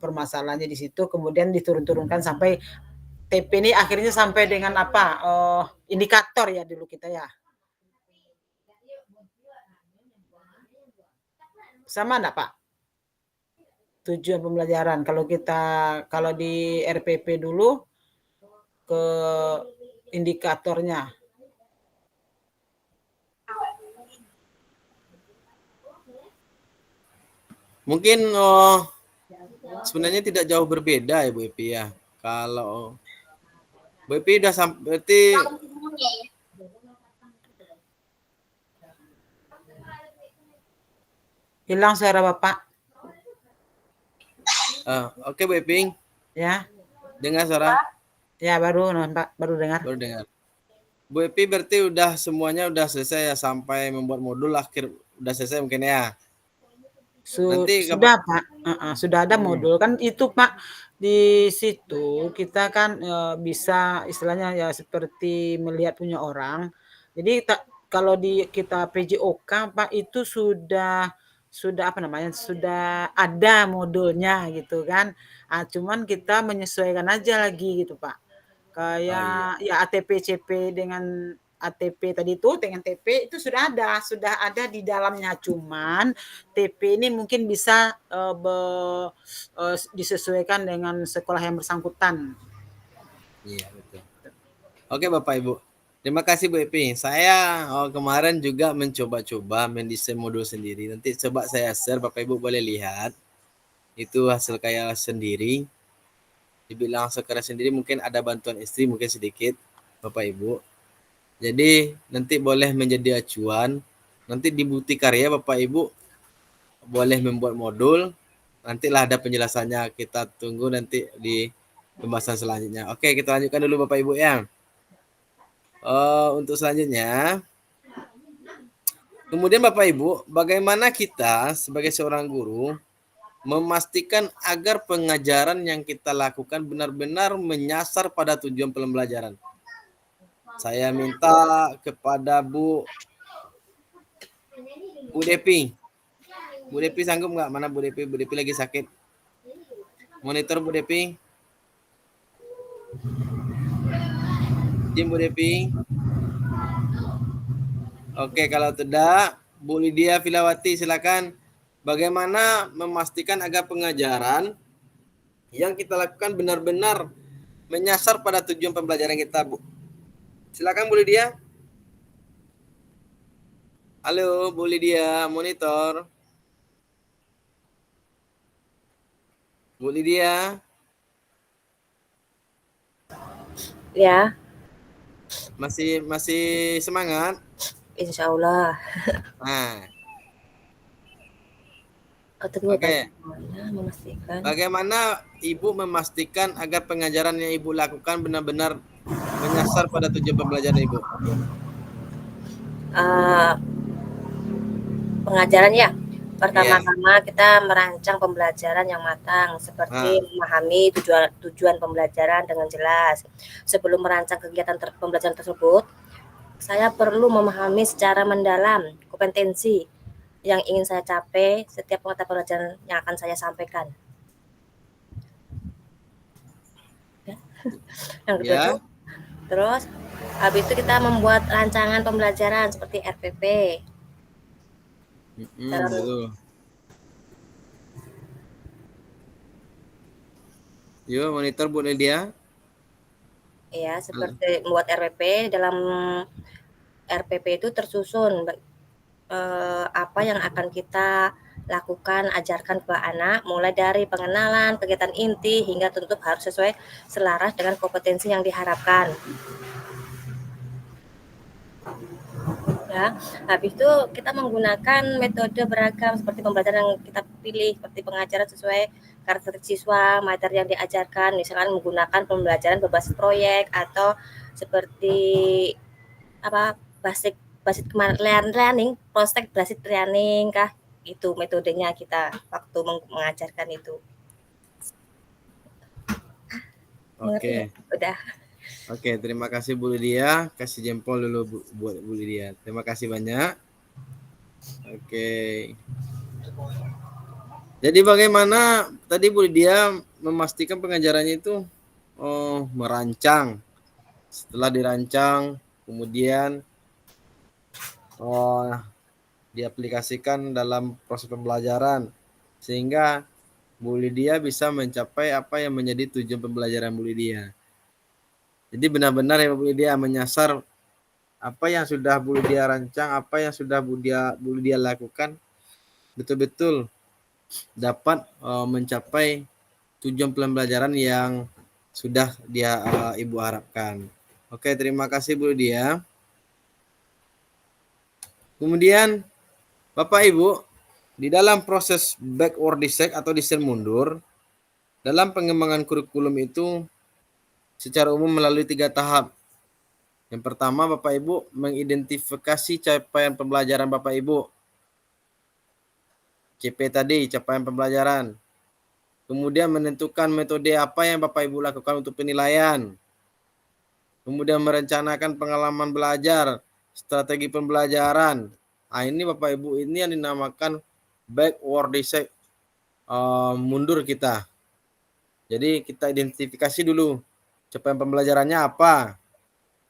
permasalahannya di situ. Kemudian diturun-turunkan sampai TP ini akhirnya sampai dengan indikator ya dulu kita ya. Sama enggak Pak? Tujuan pembelajaran kalau di RPP dulu ke indikatornya. Mungkin sebenarnya tidak jauh berbeda ya Bu Epi ya. Kalau Bu Epi udah sampai berarti hilang suara Bapak. Oke Bu Epi. Ya. Dengar suara? Ya, baru nampak, baru dengar. Baru dengar. Bu Epi berarti udah semuanya udah selesai ya sampai membuat modul akhir udah selesai mungkin ya. Nanti Sudah Pak, sudah ada Hmm. modul kan itu Pak, di situ kita kan bisa istilahnya ya seperti melihat punya orang. Jadi kalau di kita PJOK Pak itu sudah apa namanya, sudah ada modulnya gitu kan. Cuman kita menyesuaikan aja lagi gitu Pak. Kayak ya ATP CP dengan ATP tadi itu dengan TP itu sudah ada di dalamnya, cuman TP ini mungkin bisa disesuaikan dengan sekolah yang bersangkutan. Iya betul. Oke Bapak Ibu, terima kasih Bu Epi. Saya kemarin juga mencoba-coba mendesain modul sendiri. Nanti coba saya share, Bapak Ibu boleh lihat. Itu hasil kayak sendiri. Dibilang hasil karya sendiri mungkin ada bantuan istri mungkin sedikit, Bapak Ibu. Jadi nanti boleh menjadi acuan. Nanti di bukti karya Bapak Ibu boleh membuat modul. Nantilah ada penjelasannya. Kita tunggu nanti di pembahasan selanjutnya. Oke, kita lanjutkan dulu Bapak Ibu ya. Untuk selanjutnya, kemudian Bapak Ibu, bagaimana kita sebagai seorang guru memastikan agar pengajaran yang kita lakukan benar-benar menyasar pada tujuan pembelajaran? Saya minta kepada Bu Depi. Bu Depi sanggup nggak? Mana Bu Depi? Bu Depi lagi sakit. Monitor Bu Depi. Izin Bu Depi. Oke, kalau tidak, Bu Lydia Filawati silakan. Bagaimana memastikan agar pengajaran yang kita lakukan benar-benar menyasar pada tujuan pembelajaran kita, Bu? Silakan Bu Lydia. Halo Bu Lydia, monitor. Bu Lydia. Ya. Masih semangat? Insya Allah. Nah. Oke. Memastikan. Bagaimana Ibu memastikan agar pengajaran yang Ibu lakukan benar-benar menyasar pada tujuan pembelajaran Ibu? Pengajaran ya. Pertama-tama kita merancang pembelajaran yang matang, seperti memahami tujuan pembelajaran dengan jelas. Sebelum merancang kegiatan pembelajaran tersebut, saya perlu memahami secara mendalam kompetensi yang ingin saya capai setiap mata pelajaran yang akan saya sampaikan. Yang kedua tuh, terus habis itu kita membuat rancangan pembelajaran seperti RPP. Betul. Yuk monitor Bu Lydia. Ya, seperti membuat RPP. Dalam RPP itu tersusun apa yang akan kita lakukan, ajarkan ke anak, mulai dari pengenalan, kegiatan inti, hingga tentu harus sesuai selaras dengan kompetensi yang diharapkan. Ya, habis itu kita menggunakan metode beragam seperti pembelajaran yang kita pilih, seperti pengajaran sesuai karakteristik siswa, materi yang diajarkan, misalkan menggunakan pembelajaran berbasis proyek atau seperti basic learning, prospek basic learning kah? Itu metodenya kita waktu mengajarkan itu. Oke. Udah. Oke, terima kasih Bu Lydia. Kasih jempol dulu buat Bu Lydia. Terima kasih banyak. Oke. Jadi bagaimana tadi Bu Lydia memastikan pengajarannya itu merancang. Setelah dirancang, kemudian diaplikasikan dalam proses pembelajaran sehingga Bu Lydia bisa mencapai apa yang menjadi tujuan pembelajaran Bu Lydia. Jadi benar-benar ya Bu Lydia menyasar apa yang sudah Bu Lydia rancang, apa yang sudah Bu Lydia lakukan, betul-betul dapat mencapai tujuan pembelajaran yang sudah Ibu harapkan. Oke, terima kasih Bu Lydia. Kemudian Bapak Ibu, di dalam proses backward design atau desain mundur, dalam pengembangan kurikulum itu secara umum melalui 3 tahap. Yang pertama, Bapak Ibu mengidentifikasi capaian pembelajaran Bapak Ibu. CP tadi, capaian pembelajaran. Kemudian menentukan metode apa yang Bapak Ibu lakukan untuk penilaian. Kemudian merencanakan pengalaman belajar, strategi pembelajaran. Nah, ini Bapak Ibu, ini yang dinamakan backward research, mundur kita. Jadi kita identifikasi dulu capaian pembelajarannya apa.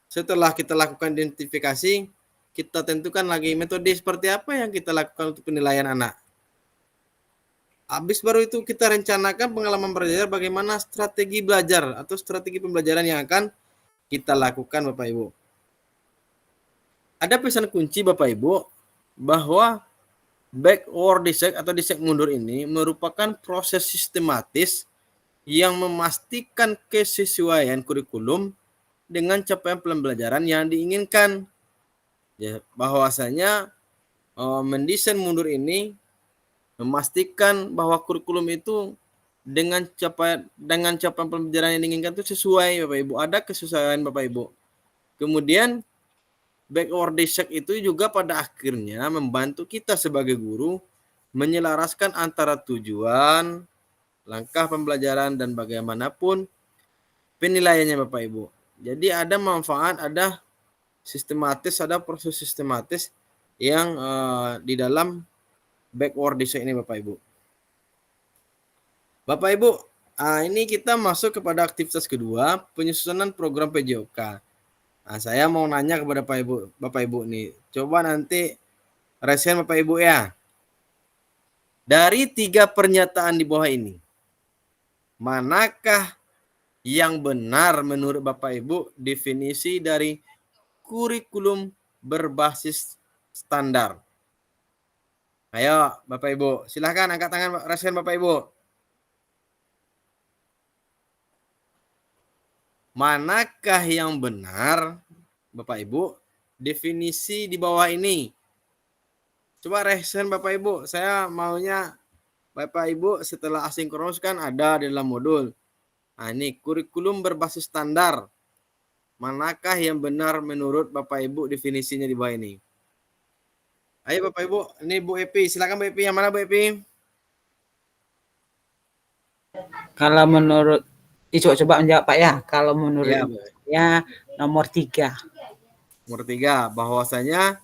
Setelah kita lakukan identifikasi, kita tentukan lagi metode seperti apa yang kita lakukan untuk penilaian anak. Habis baru itu kita rencanakan pengalaman belajar, bagaimana strategi belajar atau strategi pembelajaran yang akan kita lakukan Bapak Ibu. Ada pesan kunci Bapak Ibu bahwa backward research atau research mundur ini merupakan proses sistematis yang memastikan kesesuaian kurikulum dengan capaian pembelajaran yang diinginkan. Ya, bahwasanya mendesain mundur ini memastikan bahwa kurikulum itu dengan capaian pembelajaran yang diinginkan itu sesuai Bapak Ibu, ada kesesuaian Bapak Ibu. Kemudian backward research itu juga pada akhirnya membantu kita sebagai guru menyelaraskan antara tujuan, langkah pembelajaran dan bagaimanapun penilaiannya Bapak Ibu. Jadi ada manfaat, ada sistematis, ada proses sistematis yang di dalam backward research ini Bapak Ibu. Bapak Ibu, ini kita masuk kepada aktivitas kedua, penyusunan program PJOK. Nah, saya mau nanya kepada Bapak Ibu nih, coba nanti resen Bapak Ibu ya. Dari 3 pernyataan di bawah ini, manakah yang benar menurut Bapak Ibu definisi dari kurikulum berbasis standar? Ayo Bapak Ibu, silahkan angkat tangan resen Bapak Ibu. Manakah yang benar Bapak Ibu definisi di bawah ini? Coba resen Bapak Ibu, saya maunya Bapak Ibu setelah asinkronus kan ada di dalam modul. Nah, ini kurikulum berbasis standar. Manakah yang benar menurut Bapak Ibu definisinya di bawah ini? Ayo Bapak Ibu, ini Bu Epi, silakan Bu Epi, yang mana Bu Epi? Kalau menurut coba menjawab Pak ya. Kalau menurut Ya, saya nomor 3. Nomor 3, bahwasanya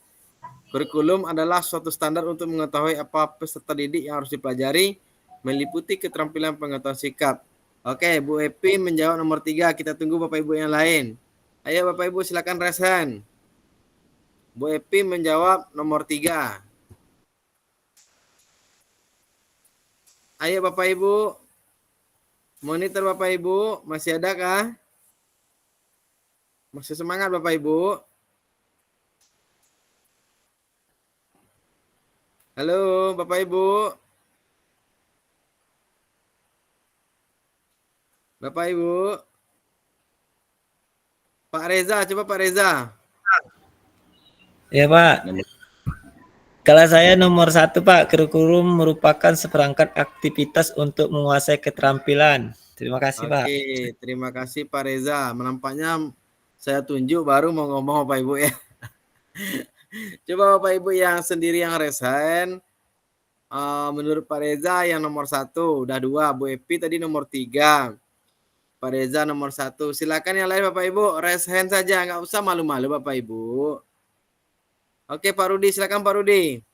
kurikulum adalah suatu standar untuk mengetahui apa peserta didik yang harus dipelajari, meliputi keterampilan pengetahuan sikap. Oke, Bu Epi menjawab nomor 3. Kita tunggu Bapak Ibu yang lain. Ayo Bapak Ibu silakan resen. Bu Epi menjawab nomor 3. Ayo Bapak Ibu. Monitor Bapak Ibu, masih ada kah? Masih semangat Bapak Ibu? Halo Bapak Ibu. Bapak Ibu. Pak Reza, coba Pak Reza. Ya Pak. Kalau saya nomor 1 Pak, kurikulum merupakan seperangkat aktivitas untuk menguasai keterampilan. Terima kasih Pak. Oke, terima kasih Pak Reza. Menampaknya saya tunjuk baru mau ngomong Bapak Ibu ya. Coba Bapak Ibu yang sendiri yang resen. Menurut Pak Reza yang nomor 1, udah 2. Bu Epi tadi nomor 3. Pak Reza nomor 1. Silakan yang lain Bapak Ibu, raise hand saja, nggak usah malu-malu Bapak Ibu. Oke Pak Rudi, silakan Pak Rudi.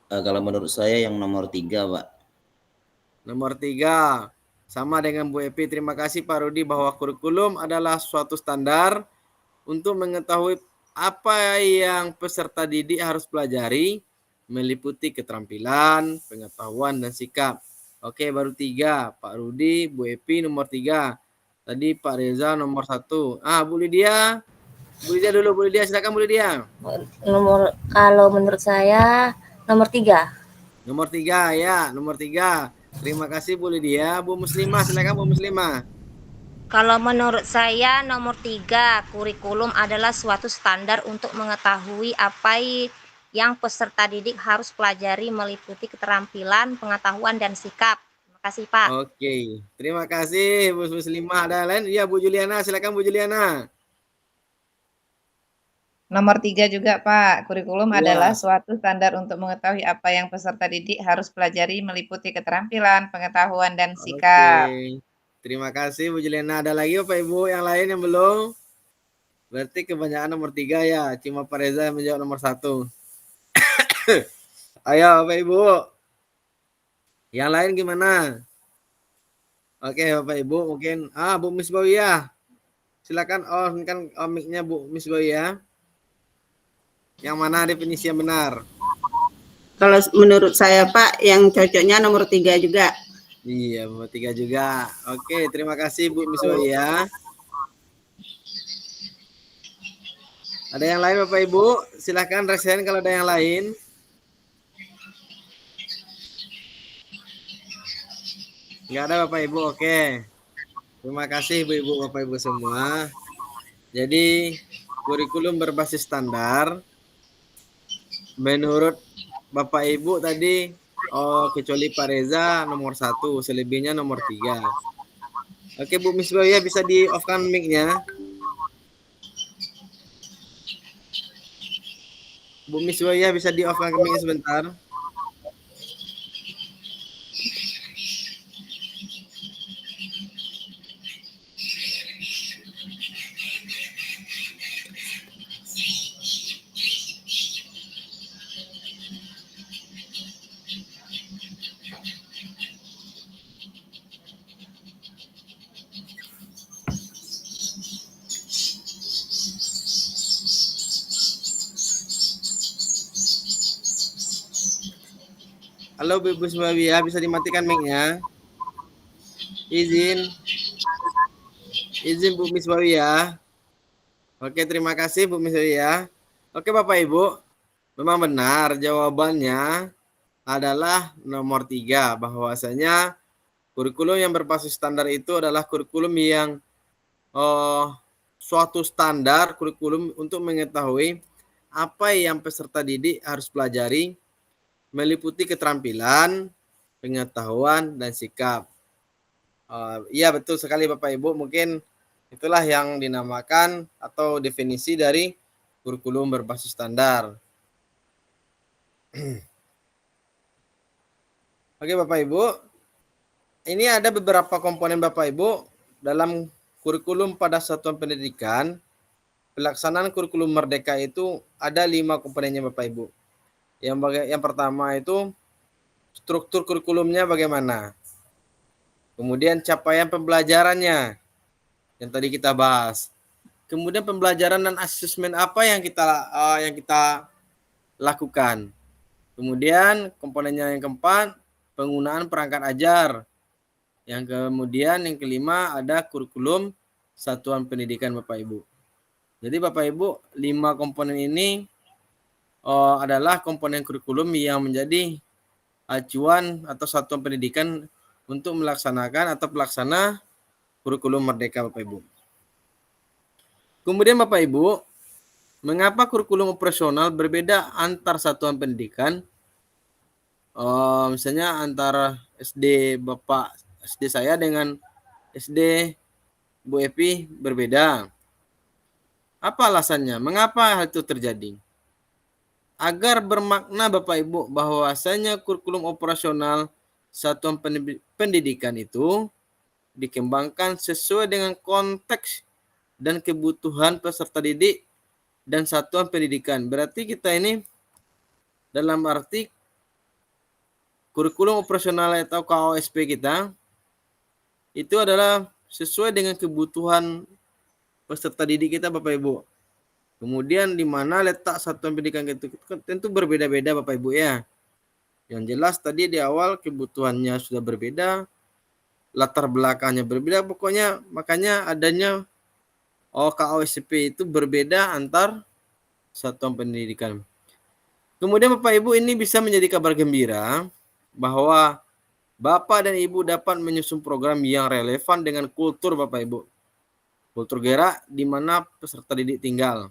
Kalau menurut saya yang nomor 3 Pak. Nomor 3. Sama dengan Bu Epi, terima kasih Pak Rudi bahwa kurikulum adalah suatu standar untuk mengetahui apa yang peserta didik harus pelajari, meliputi keterampilan, pengetahuan, dan sikap. Oke, baru 3. Pak Rudi, Bu Epi nomor 3. Tadi Pak Reza nomor 1. Bu Lydia. Bu Lydia dulu, Bu Lydia. Silakan Bu Lydia. Kalau menurut saya nomor 3. Nomor 3 ya, nomor 3. Terima kasih Bu Lydia. Bu Muslimah, silakan Bu Muslimah. Kalau menurut saya nomor 3, kurikulum adalah suatu standar untuk mengetahui apa yang peserta didik harus pelajari meliputi keterampilan, pengetahuan, dan sikap. Terima kasih Pak. Oke, terima kasih Bu Muslimah. Ada lain? Iya Bu Juliana, silakan Bu Juliana. Nomor 3 juga, Pak. Kurikulum Iya. adalah suatu standar untuk mengetahui apa yang peserta didik harus pelajari meliputi keterampilan, pengetahuan, dan sikap. Oke. Terima kasih Bu Juliana. Ada lagi Bapak Ibu yang lain yang belum? Berarti kebanyakan nomor 3 ya. Cuma Pak Reza yang menjawab nomor 1. Ayo Bapak Ibu. Yang lain gimana? Oke Bapak Ibu mungkin. Bu Misbawiyah. Silakan on kan mic-nya Bu Misbawiyah. Yang mana definisi yang benar? Kalau menurut saya Pak, yang cocoknya nomor 3 juga. Iya, nomor 3 juga. Oke, terima kasih Bu Misbawiyah. Ada yang lain Bapak Ibu? Silahkan rasain kalau ada yang lain. Enggak ada Bapak Ibu, oke. Terima kasih Ibu-Ibu, Bapak Ibu semua. Jadi, kurikulum berbasis standar. Menurut Bapak Ibu tadi, kecuali Pak Reza nomor 1, selebihnya nomor 3. Oke Bu Misbawiyah, bisa di off-kan mic-nya. Bu Misbawiyah bisa di off-kan mic-nya sebentar. Halo Bu Misbawiyah, bisa dimatikan mic-nya? Izin Bu Misbawiyah. Oke, terima kasih Bu Misbawiyah. Oke Bapak Ibu, memang benar jawabannya adalah nomor 3, bahwasanya kurikulum yang berbasis standar itu adalah kurikulum yang suatu standar kurikulum untuk mengetahui apa yang peserta didik harus pelajari meliputi keterampilan, pengetahuan, dan sikap. Iya betul sekali Bapak Ibu, mungkin itulah yang dinamakan atau definisi dari kurikulum berbasis standar. Oke Bapak Ibu, ini ada beberapa komponen Bapak Ibu dalam kurikulum pada satuan pendidikan. Pelaksanaan kurikulum merdeka itu ada 5 komponennya Bapak Ibu. Yang pertama itu struktur kurikulumnya bagaimana. Kemudian capaian pembelajarannya yang tadi kita bahas. Kemudian pembelajaran dan asesmen apa yang kita lakukan. Kemudian komponennya yang keempat, penggunaan perangkat ajar. Yang kemudian yang kelima ada kurikulum satuan pendidikan Bapak Ibu. Jadi Bapak Ibu, 5 komponen ini adalah komponen kurikulum yang menjadi acuan atau satuan pendidikan untuk melaksanakan atau pelaksana kurikulum merdeka Bapak Ibu. Kemudian Bapak Ibu, mengapa kurikulum operasional berbeda antar satuan pendidikan? Misalnya antara SD Bapak, SD saya dengan SD Bu Epi berbeda. Apa alasannya? Mengapa hal itu terjadi? Agar bermakna Bapak Ibu bahwasanya kurikulum operasional satuan pendidikan itu dikembangkan sesuai dengan konteks dan kebutuhan peserta didik dan satuan pendidikan. Berarti kita ini dalam arti kurikulum operasional atau KOSP kita itu adalah sesuai dengan kebutuhan peserta didik kita Bapak Ibu. Kemudian di mana letak satuan pendidikan itu tentu berbeda-beda Bapak Ibu ya. Yang jelas tadi di awal kebutuhannya sudah berbeda, latar belakangnya berbeda, pokoknya makanya adanya KOSP itu berbeda antar satuan pendidikan. Kemudian Bapak Ibu, ini bisa menjadi kabar gembira bahwa Bapak dan Ibu dapat menyusun program yang relevan dengan kultur Bapak Ibu. Kultur gerak di mana peserta didik tinggal.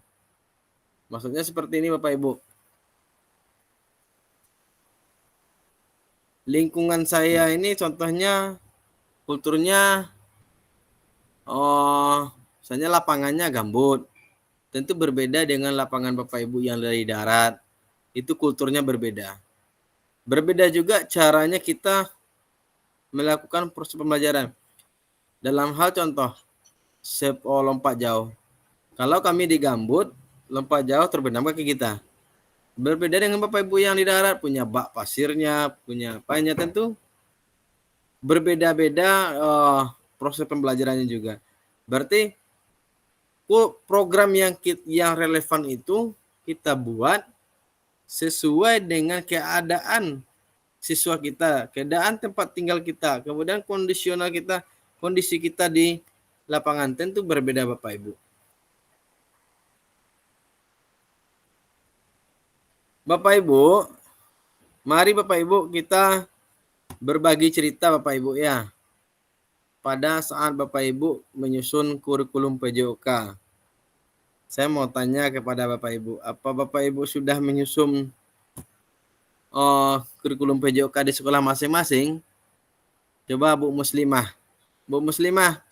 Maksudnya seperti ini Bapak Ibu. Lingkungan saya ini contohnya kulturnya misalnya lapangannya gambut. tentu berbeda dengan lapangan Bapak Ibu yang dari darat. Itu kulturnya berbeda. Berbeda juga caranya kita melakukan proses pembelajaran. Dalam hal contoh, lompat jauh. Kalau kami di gambut, lompat jauh terbenam kaki kita. Berbeda dengan Bapak Ibu yang di darat, punya bak pasirnya, punya apanya, tentu berbeda-beda proses pembelajarannya juga. Berarti program yang relevan itu kita buat sesuai dengan keadaan siswa kita, keadaan tempat tinggal kita, kemudian kondisional kita, kondisi kita di lapangan, tentu berbeda Bapak Ibu. Bapak Ibu, mari Bapak Ibu kita berbagi cerita Bapak Ibu ya. Pada saat Bapak Ibu menyusun kurikulum PJOK. Saya mau tanya kepada Bapak Ibu, apa Bapak Ibu sudah menyusun kurikulum PJOK di sekolah masing-masing? Coba Bu Muslimah. Bu Muslimah,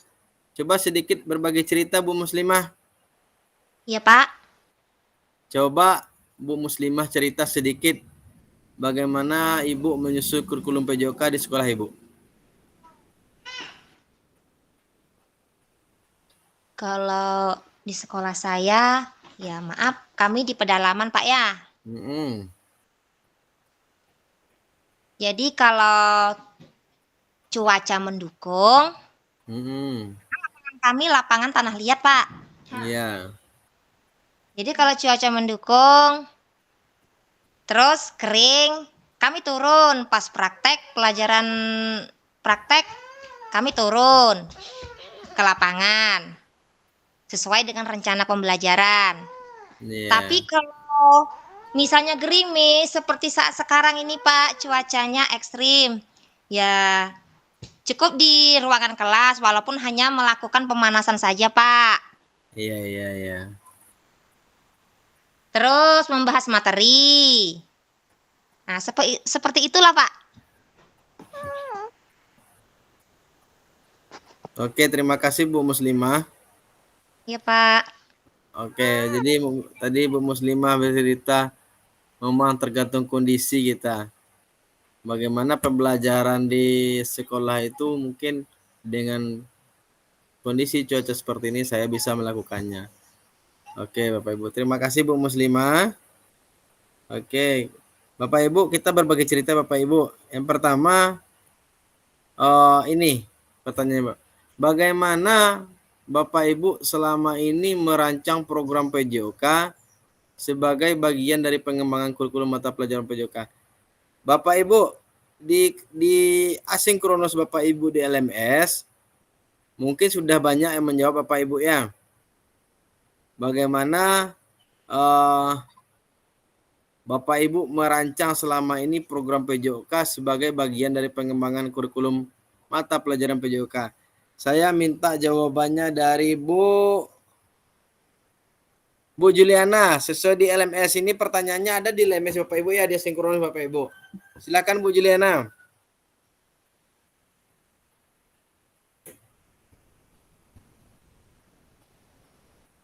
coba sedikit berbagi cerita Bu Muslimah. Iya Pak. Coba Bu Muslimah cerita sedikit bagaimana Ibu menyusun kurikulum PJOK di sekolah Ibu. Kalau di sekolah saya, ya maaf, kami di pedalaman Pak ya. Jadi kalau cuaca mendukung, kami lapangan tanah liat Pak. Iya. Jadi kalau cuaca mendukung, terus kering, kami turun pas pelajaran praktek, kami turun ke lapangan sesuai dengan rencana pembelajaran. Yeah. Tapi kalau misalnya gerimis seperti saat sekarang ini Pak, cuacanya ekstrim, ya cukup di ruangan kelas walaupun hanya melakukan pemanasan saja Pak. Iya. Terus membahas materi. Nah, seperti itulah Pak. Oke, terima kasih Bu Muslimah. Iya Pak. Oke, jadi tadi Bu Muslimah bercerita memang tergantung kondisi kita. Bagaimana pembelajaran di sekolah itu mungkin dengan kondisi cuaca seperti ini saya bisa melakukannya. Oke Bapak Ibu, terima kasih Bu Muslimah. Oke, Bapak Ibu kita berbagi cerita Bapak Ibu. Yang pertama, ini pertanyaan Pak. Bagaimana Bapak Ibu selama ini merancang program PJOK sebagai bagian dari pengembangan kurikulum mata pelajaran PJOK? Bapak Ibu di asinkronus Bapak Ibu di LMS mungkin sudah banyak yang menjawab Bapak Ibu ya. Bagaimana Bapak Ibu merancang selama ini program PJOK sebagai bagian dari pengembangan kurikulum mata pelajaran PJOK? Saya minta jawabannya dari Bu Juliana. Sesuai di LMS ini pertanyaannya ada di LMS Bapak Ibu ya, di sinkronis Bapak Ibu. Silakan Bu Juliana.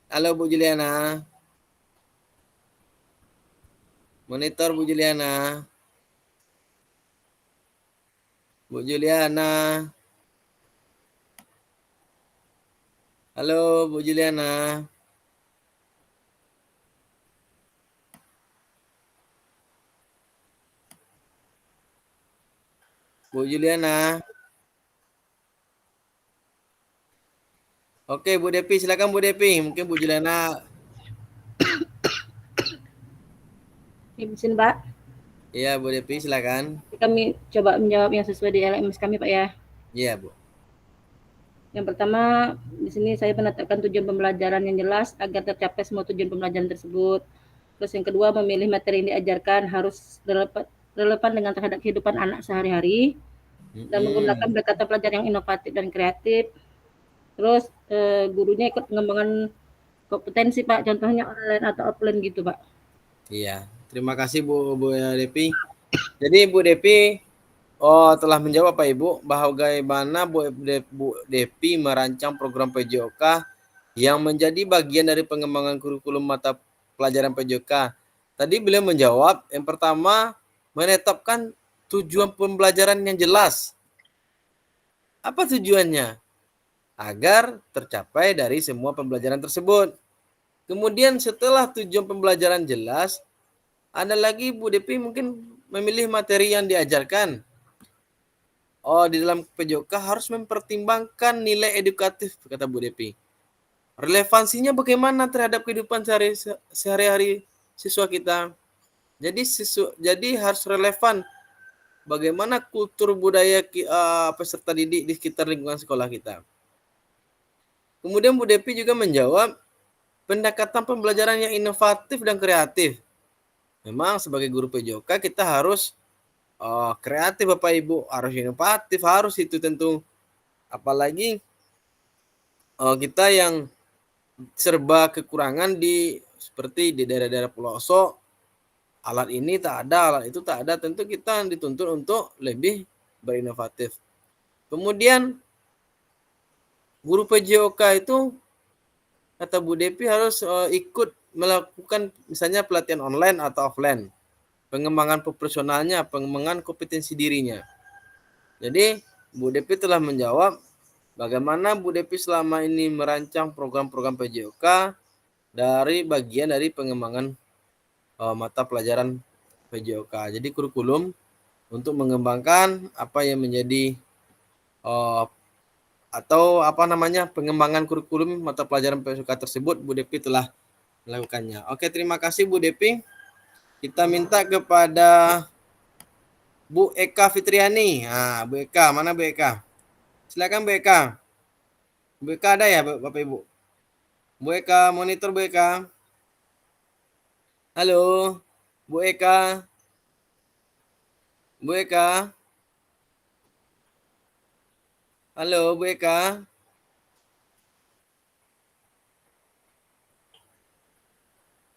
Halo Bu Juliana. Monitor Bu Juliana. Bu Juliana. Halo Bu Juliana. Bu Juliana. Oke Bu Depi, silakan Bu Depi. Mungkin Bu Juliana. Izin Pak. Iya Bu Depi, silakan. Kami coba menjawab yang sesuai di LMS kami Pak ya. Iya Bu. Yang pertama, di sini saya menetapkan tujuan pembelajaran yang jelas agar tercapai semua tujuan pembelajaran tersebut. Terus yang kedua, memilih materi yang diajarkan harus relevan dengan terhadap kehidupan anak sehari-hari dan menggunakan pendekatan pelajaran yang inovatif dan kreatif. Terus gurunya ikut pengembangan kompetensi Pak, contohnya online atau offline gitu Pak. Iya, terima kasih Bu Depi. Jadi Bu Depi telah menjawab Pak Ibu bagaimana Bu Depi merancang program PJOK yang menjadi bagian dari pengembangan kurikulum mata pelajaran PJOK. Tadi beliau menjawab, yang pertama menetapkan tujuan pembelajaran yang jelas. Apa tujuannya? Agar tercapai dari semua pembelajaran tersebut. Kemudian setelah tujuan pembelajaran jelas, ada lagi Bu Depi mungkin memilih materi yang diajarkan. Oh, di dalam PJOK harus mempertimbangkan nilai edukatif, kata Bu Depi. Relevansinya bagaimana terhadap kehidupan sehari-hari siswa kita. Jadi harus relevan bagaimana kultur budaya peserta didik di sekitar lingkungan sekolah kita. Kemudian Bu Depi juga menjawab pendekatan pembelajaran yang inovatif dan kreatif. Memang sebagai guru PJOK kita harus kreatif Bapak Ibu, harus inovatif, harus itu tentu. Apalagi kita yang serba kekurangan seperti di daerah-daerah pelosok, alat ini tak ada, alat itu tak ada, tentu kita dituntut untuk lebih berinovatif. Kemudian guru PJOK itu kata Bu Depi harus ikut melakukan misalnya pelatihan online atau offline, pengembangan profesionalnya, pengembangan kompetensi dirinya. Jadi Bu Depi telah menjawab bagaimana Bu Depi selama ini merancang program-program PJOK dari bagian dari pengembangan mata pelajaran PJOK. Jadi kurikulum untuk mengembangkan apa yang menjadi pengembangan kurikulum mata pelajaran PJOK tersebut, Bu Depi telah melakukannya. Oke, terima kasih Bu Depi. Kita minta kepada Bu Eka Fitriani. Nah, Bu Eka, mana Bu Eka? Silakan Bu Eka. Bu Eka ada ya Bapak Ibu? Bu Eka, monitor Bu Eka. Halo, Bu Eka. Bu Eka. Halo, Bu Eka.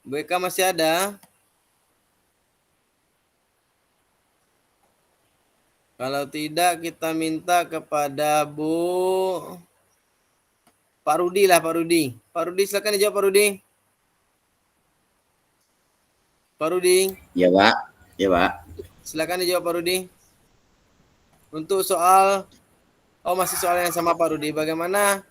Bu Eka masih ada? Kalau tidak, kita minta kepada Pak Rudi lah, Pak Rudi. Pak Rudi, silakan dijawab Pak Rudi. Pak Rudi. Ya Pak, ya Pak. Silakan dijawab Pak Rudi. Untuk soal, masih soal yang sama Pak Rudi. Bagaimana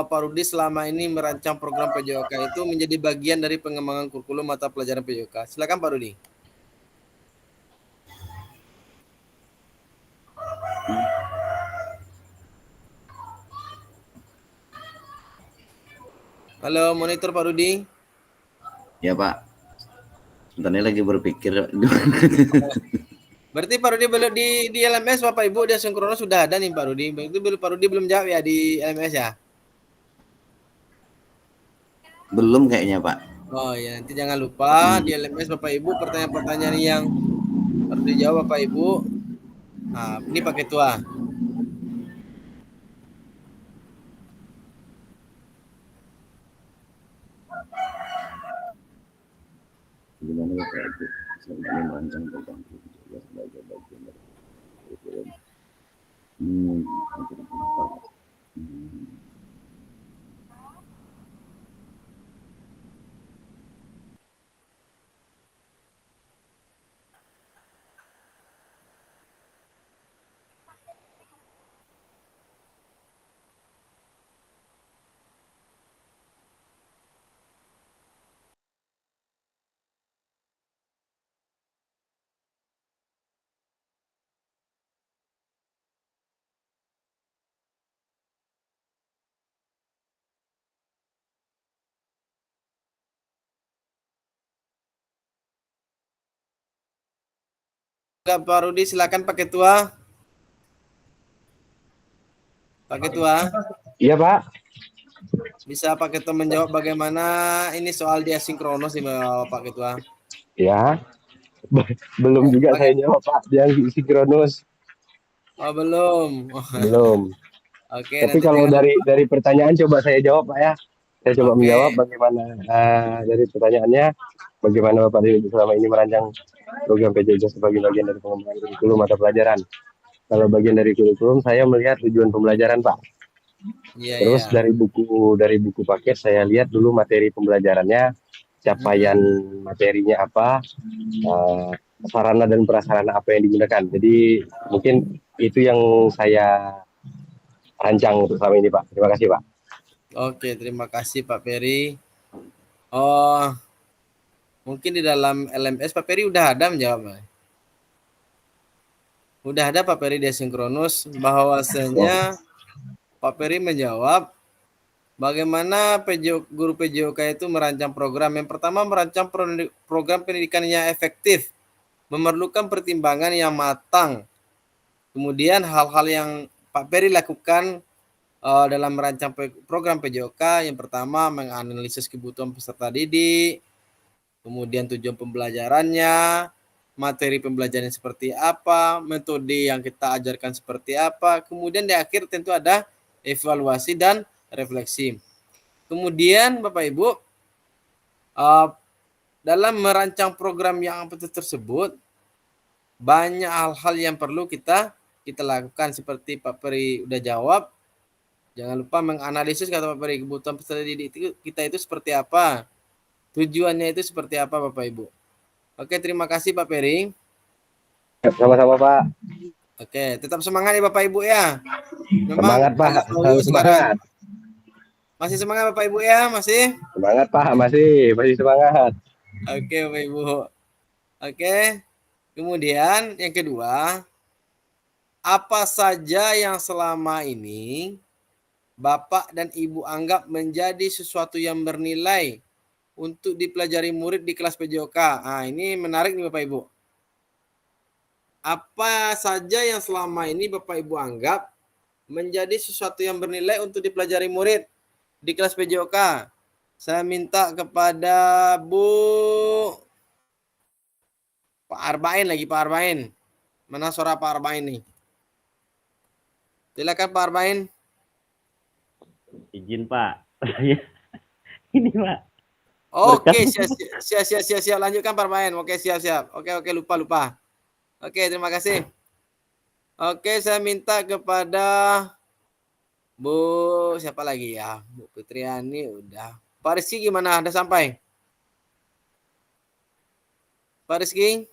Pak Rudi selama ini merancang program PJOK itu menjadi bagian dari pengembangan kurikulum mata pelajaran PJOK. Silakan Pak Rudi. Halo, monitor Pak Rudi. Ya Pak. Sebentar lagi berpikir. Berarti Pak Rudi belum di LMS Bapak Ibu, dia sinkronos sudah ada nih Pak Rudi. Itu Pak Rudi belum jawab ya di LMS ya? Belum kayaknya Pak. Oh ya, nanti jangan lupa di LMS Bapak Ibu pertanyaan-pertanyaan yang harus dijawab Bapak Ibu. Nah, ini Pak Ketua. Gimana ya Pak Ibu? Saya merancang program juga sebagai bagian dari kurikulum. Pak Rudi, silakan Pak Ketua. Pak Ketua. Iya Pak. Bisa Pak Ketua menjawab bagaimana ini soal diasinkronos nih Pak Ketua? Ya. Belum juga saya jawab Pak yang sinkronus. Oh belum. Belum. Oke. Tapi kalau dari pertanyaan coba saya jawab Pak ya. Saya coba menjawab bagaimana dari pertanyaannya, bagaimana Bapak Ibu selama ini merancang program PJJ sebagai bagian dari pengembangan kurikulum mata pelajaran. Kalau bagian dari kurikulum, saya melihat tujuan pembelajaran Pak. Iya, Terus iya. dari buku paket saya lihat dulu materi pembelajarannya, capaian materinya apa, sarana dan prasarana apa yang digunakan. Jadi mungkin itu yang saya rancang untuk selama ini, Pak. Terima kasih, Pak. Oke, terima kasih Pak Peri. Oh, mungkin di dalam LMS Pak Peri udah ada menjawab. Udah ada Pak Peri desinkronus, bahwasanya Pak Peri menjawab bagaimana guru PJOK itu merancang program. Yang pertama, merancang program pendidikan yang efektif, memerlukan pertimbangan yang matang. Kemudian hal-hal yang Pak Peri lakukan dalam merancang program PJOK, yang pertama menganalisis kebutuhan peserta didik, kemudian tujuan pembelajarannya, materi pembelajaran seperti apa, metode yang kita ajarkan seperti apa, kemudian di akhir tentu ada evaluasi dan refleksi. Kemudian Bapak Ibu, dalam merancang program yang tersebut, banyak hal-hal yang perlu kita lakukan, seperti Pak Peri udah jawab. Jangan lupa menganalisis, kata Pak Peri, kebutuhan peserta didik kita itu seperti apa, tujuannya itu seperti apa Bapak Ibu. Oke, terima kasih Pak Peri. Sama-sama, Pak. Oke, tetap semangat ya Bapak Ibu ya. Memang semangat Pak, selalu semangat. Masih semangat Bapak Ibu ya, masih? Semangat Pak, masih semangat. Oke Bapak Ibu. Oke, kemudian yang kedua, apa saja yang selama ini Bapak dan Ibu anggap menjadi sesuatu yang bernilai untuk dipelajari murid di kelas PJOK? Nah, ini menarik nih Bapak Ibu. Apa saja yang selama ini Bapak Ibu anggap menjadi sesuatu yang bernilai untuk dipelajari murid di kelas PJOK? Saya minta kepada Pak Arbain lagi, Pak Arbain. Mana suara Pak Arbain nih? Silakan Pak Arbain. Izin Pak. Ini Pak. Oke, siap. Lanjutkan Pak Arbain. Oke, siap. Oke, lupa. Oke, terima kasih. Oke, saya minta kepada Bu, siapa lagi ya? Bu Fitriani udah. Pak Rizky gimana? Ada sampai? Pak Rizky?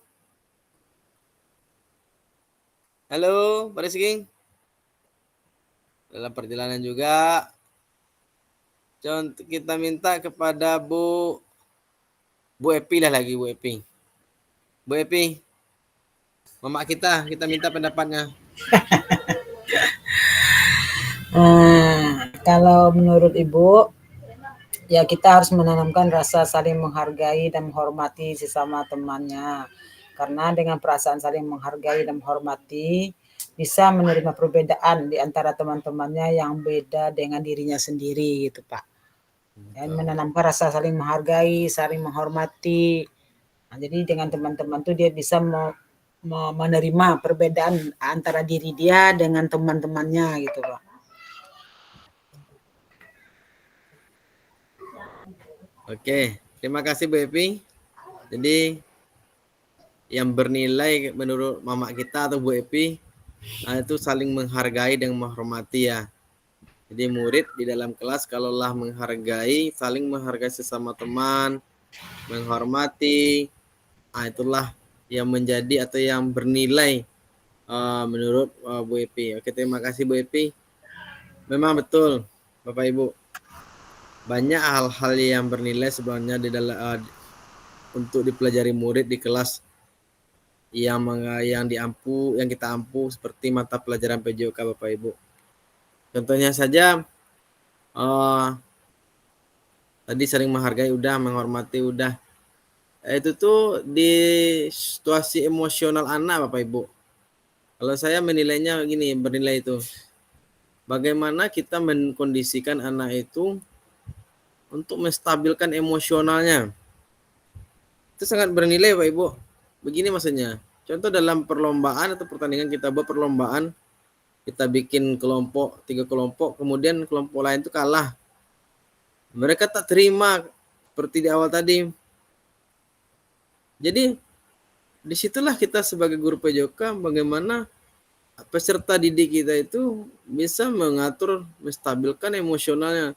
Halo, Pak Rizky? Dalam perjalanan juga. Contoh kita minta kepada Bu Epi lah lagi, Bu Epi. Bu Epi, mama kita minta pendapatnya. Kalau menurut Ibu, ya kita harus menanamkan rasa saling menghargai dan menghormati sesama temannya. Karena dengan perasaan saling menghargai dan menghormati, bisa menerima perbedaan di antara teman-temannya yang beda dengan dirinya sendiri gitu Pak. Dan menanamkan rasa saling menghargai, saling menghormati. Nah, jadi dengan teman-teman tuh dia bisa menerima perbedaan antara diri dia dengan teman-temannya gitu Pak. Oke, terima kasih Bu Epi. Jadi yang bernilai menurut mama kita atau Bu Epi itu saling menghargai dan menghormati ya. Jadi murid di dalam kelas kalaulah menghargai, saling menghargai sesama teman, menghormati, itulah yang menjadi atau yang bernilai menurut Bu Epi. Oke, terima kasih Bu Epi. Memang betul Bapak Ibu, banyak hal-hal yang bernilai sebenarnya di dalam untuk dipelajari murid di kelas yang kita ampu seperti mata pelajaran PJOK Bapak Ibu. Contohnya saja tadi sering menghargai udah, menghormati udah. Itu tuh di situasi emosional anak Bapak Ibu. Kalau saya menilainya gini, bernilai itu bagaimana kita mengkondisikan anak itu untuk menstabilkan emosionalnya. Itu sangat bernilai Bapak Ibu. Begini maksudnya. Contoh dalam perlombaan atau pertandingan kita buat perlombaan, kita bikin kelompok, 3 kelompok, kemudian kelompok lain itu kalah. Mereka tak terima seperti di awal tadi. Jadi disitulah kita sebagai guru PJOK bagaimana peserta didik kita itu bisa mengatur, menstabilkan emosionalnya.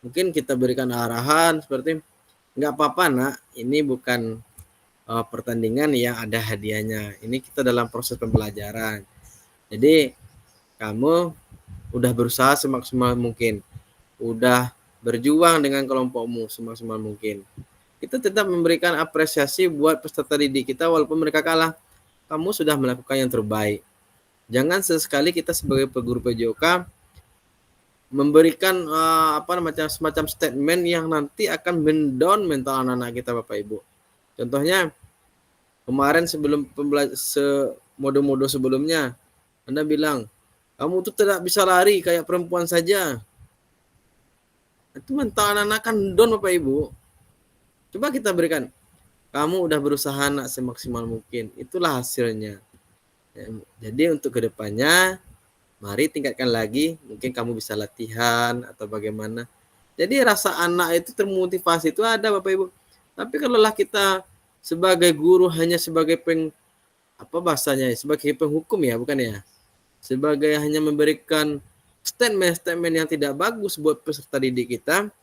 Mungkin kita berikan arahan seperti, nggak apa-apa nak, ini bukan pertandingan yang ada hadiahnya. Ini kita dalam proses pembelajaran. Jadi kamu udah berusaha semaksimal mungkin, udah berjuang dengan kelompokmu semaksimal mungkin. Kita tetap memberikan apresiasi buat peserta didik kita walaupun mereka kalah. Kamu sudah melakukan yang terbaik. Jangan sesekali kita sebagai guru PJOK memberikan semacam statement yang nanti akan mendown mental anak-anak kita, Bapak Ibu. Contohnya kemarin sebelum mode-mode sebelumnya, Anda bilang, kamu tuh tidak bisa lari kayak perempuan saja. Itu mental anak-anak kan down, Bapak Ibu. Coba kita berikan, kamu udah berusaha nak semaksimal mungkin. Itulah hasilnya. Jadi untuk kedepannya, mari tingkatkan lagi. Mungkin kamu bisa latihan atau bagaimana. Jadi rasa anak itu termotivasi itu ada, Bapak Ibu. Tapi kalau kita sebagai guru hanya sebagai sebagai penghukum ya, bukan ya? Sebagai hanya memberikan statement yang tidak bagus buat peserta didik kita,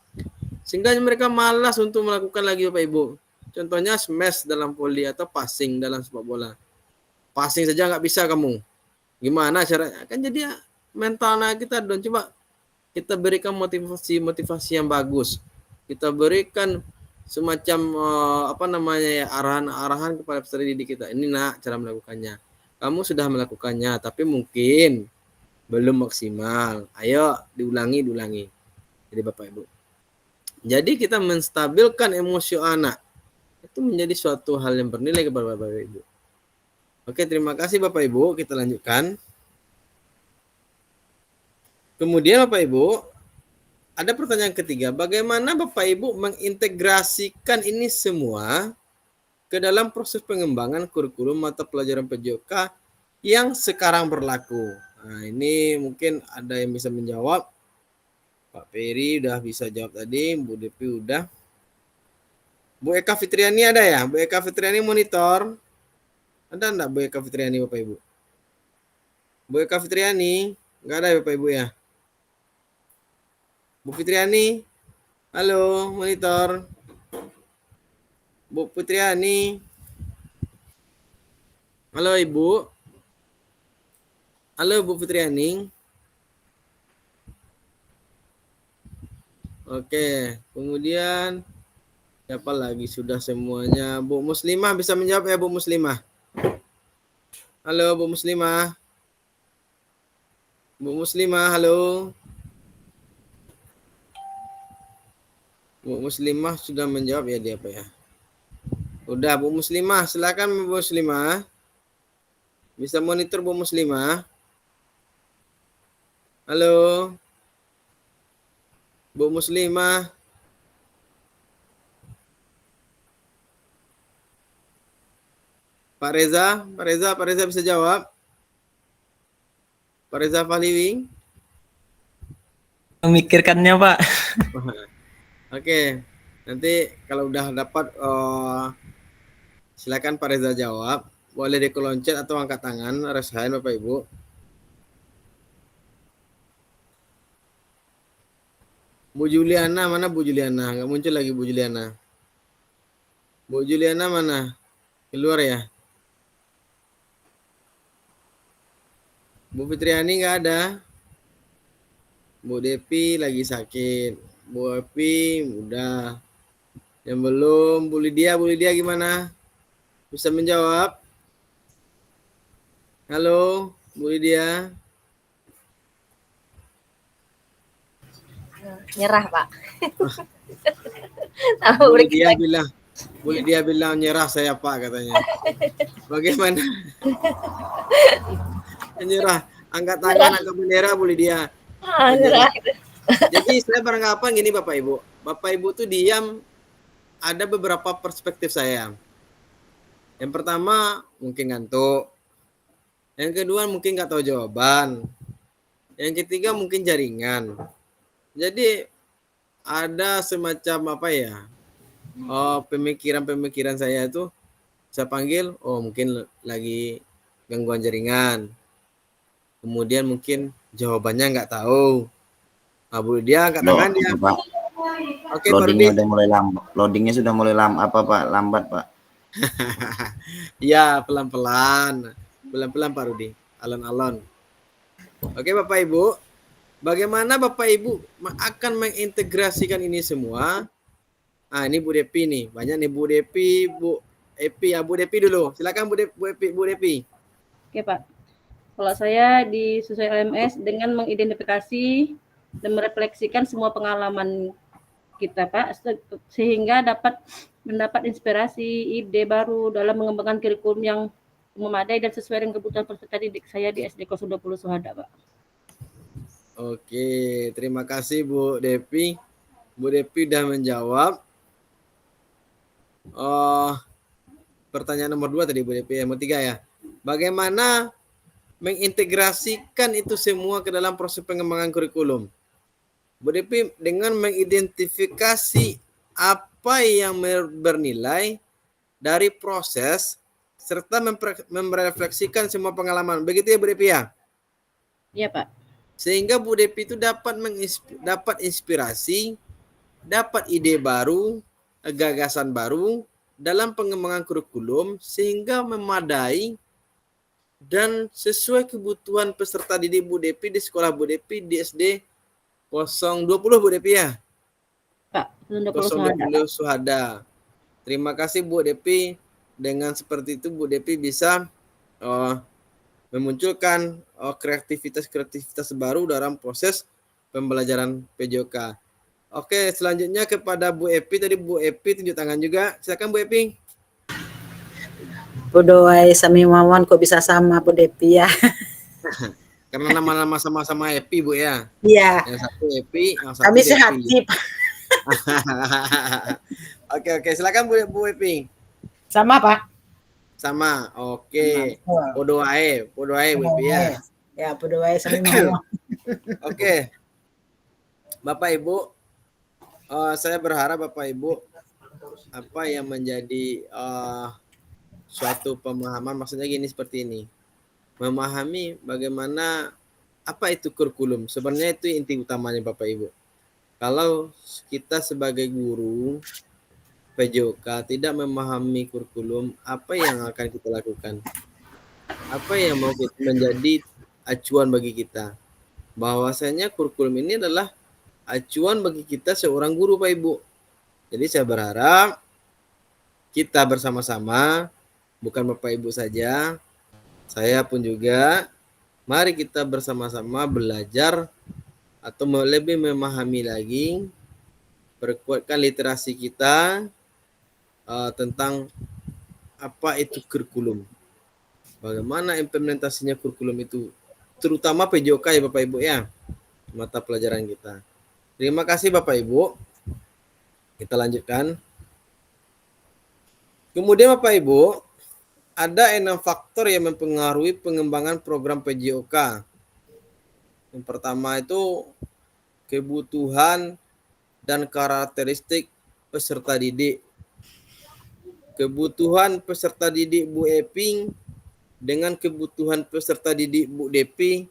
sehingga mereka malas untuk melakukan lagi, Bapak Ibu. Contohnya smash dalam voli atau passing dalam sepak bola. Passing saja nggak bisa kamu. Gimana caranya? Kan jadi mentalnya kita down. Coba kita berikan motivasi yang bagus. Kita berikan semacam arahan-arahan kepada peserta didik kita. Ini nak cara melakukannya. Kamu sudah melakukannya, tapi mungkin belum maksimal. Ayo diulangi. Jadi Bapak Ibu. Jadi kita menstabilkan emosi anak. Itu menjadi suatu hal yang bernilai kepada Bapak Ibu. Oke, terima kasih Bapak Ibu. Kita lanjutkan. Kemudian Bapak Ibu, ada pertanyaan ketiga, bagaimana Bapak Ibu mengintegrasikan ini semua ke dalam proses pengembangan kurikulum mata pelajaran PJOK yang sekarang berlaku? Nah, ini mungkin ada yang bisa menjawab. Pak Peri udah bisa jawab tadi, Bu Depi udah. Bu Eka Fitriani ada ya? Bu Eka Fitriani monitor. Ada enggak Bu Eka Fitriani Bapak Ibu? Bu Eka Fitriani, enggak ada ya Bapak Ibu ya? Bu Fitriani, halo, monitor. Bu Fitriani, halo Ibu. Halo Bu Fitriani. Oke, kemudian siapa lagi sudah semuanya? Bu Muslimah bisa menjawab ya Bu Muslimah? Halo Bu Muslimah. Bu Muslimah, halo. Bu Muslimah sudah menjawab ya dia apa ya? Udah Bu Muslimah, silakan Bu Muslimah. Bisa monitor Bu Muslimah. Halo. Bu Muslimah. Pak Reza bisa jawab? Pak Reza Fahliwing? Memikirkannya, Pak. Oke, nanti kalau udah dapat silakan Pak Reza jawab. Boleh dikeloncet atau angkat tangan, raise hand Bapak Ibu. Bu Juliana, mana Bu Juliana? Nggak muncul lagi Bu Juliana. Bu Juliana mana? Keluar ya? Bu Fitriani nggak ada. Bu Depi lagi sakit. Bu Epi udah. Yang belum, Bu Lydia gimana? Bisa menjawab? Halo, Bu Lydia. Nyerah, Pak. Bu Lydia bilang nyerah saya Pak katanya. Bagaimana? Nyerah. Angkat tangan, angkat bendera Bu Lydia. Nyerah. Jadi saya beranggapan gini Bapak Ibu. Bapak Ibu tuh diam, ada beberapa perspektif saya. Yang pertama mungkin ngantuk. Yang kedua mungkin nggak tahu jawaban. Yang ketiga mungkin jaringan. Jadi ada semacam pemikiran saya itu saya panggil, mungkin lagi gangguan jaringan. Kemudian mungkin Jawabannya nggak tahu. Nah, Bu dia angkat Loh, tangan dia. Pak. Oke, Pak Rudi. Loadingnya udah mulai lambat. Loadingnya sudah mulai lambat, Pak. Ya, pelan-pelan. Pelan-pelan, Pak Rudi. Alon-alon. Oke, Bapak Ibu. Bagaimana Bapak Ibu akan mengintegrasikan ini semua? Nah, ini Bu Depi nih. Banyak nih Bu Depi, Bu Epi. Ya, Bu Depi dulu. Silakan Bu Depi. Oke, Pak. Kalau saya di sesuai LMS dengan mengidentifikasi dan merefleksikan semua pengalaman kita, Pak, sehingga dapat mendapat inspirasi, ide baru dalam mengembangkan kurikulum yang memadai dan sesuai dengan kebutuhan peserta didik saya di SD 020 Suhada, Pak. Oke, terima kasih Bu Depi. Bu Depi sudah menjawab. Pertanyaan nomor 2 tadi Bu Depi, nomor 3 ya. Bagaimana mengintegrasikan itu semua ke dalam proses pengembangan kurikulum? Bu Depi dengan mengidentifikasi apa yang bernilai dari proses serta merefleksikan semua pengalaman. Begitu ya Bu Depi ya? Iya, Pak. Sehingga Bu Depi itu dapat inspirasi, dapat ide baru, gagasan baru dalam pengembangan kurikulum sehingga memadai dan sesuai kebutuhan peserta didik Bu Depi di sekolah Bu Depi di SD 020 Bu Depi ya? Pak, 020 Suhada. Terima kasih Bu Depi. Dengan seperti itu Bu Depi bisa memunculkan kreativitas baru dalam proses pembelajaran PJOK. Oke, selanjutnya kepada Bu Epi. Tadi Bu Epi tunjuk tangan juga. Silakan Bu Epi. Bu Doai Sami Wawan kok bisa sama Bu Depi ya? Karena nama-nama sama-sama Epi Bu ya. Iya. Yang satu Epi, yang satu Kami Depi. sehati. Oke, silakan Bu Epi. Sama Pak. Sama. Oke. Podo ae Bu Epi ya. Ya, Bu Doai Sami Wawan. Oke. Bapak Ibu, saya berharap Bapak Ibu apa yang menjadi suatu pemahaman, maksudnya gini seperti ini. Memahami bagaimana apa itu kurikulum. Sebenarnya itu inti utamanya Bapak Ibu. Kalau kita sebagai guru PJOK tidak memahami kurikulum, apa yang akan kita lakukan? Apa yang mau kita menjadi acuan bagi kita? Bahwasanya kurikulum ini adalah acuan bagi kita seorang guru Pak Ibu. Jadi saya berharap kita bersama-sama, bukan Bapak Ibu saja, saya pun juga, mari kita bersama-sama belajar atau lebih memahami lagi, perkuatkan literasi kita tentang apa itu kurikulum. Bagaimana implementasinya kurikulum itu, terutama PJOK ya Bapak Ibu ya, mata pelajaran kita. Terima kasih Bapak Ibu. Kita lanjutkan. Kemudian Bapak Ibu, ada 6 faktor yang mempengaruhi pengembangan program PJOK. Yang pertama itu kebutuhan dan karakteristik peserta didik. Kebutuhan peserta didik Bu Epi dengan kebutuhan peserta didik Bu Depi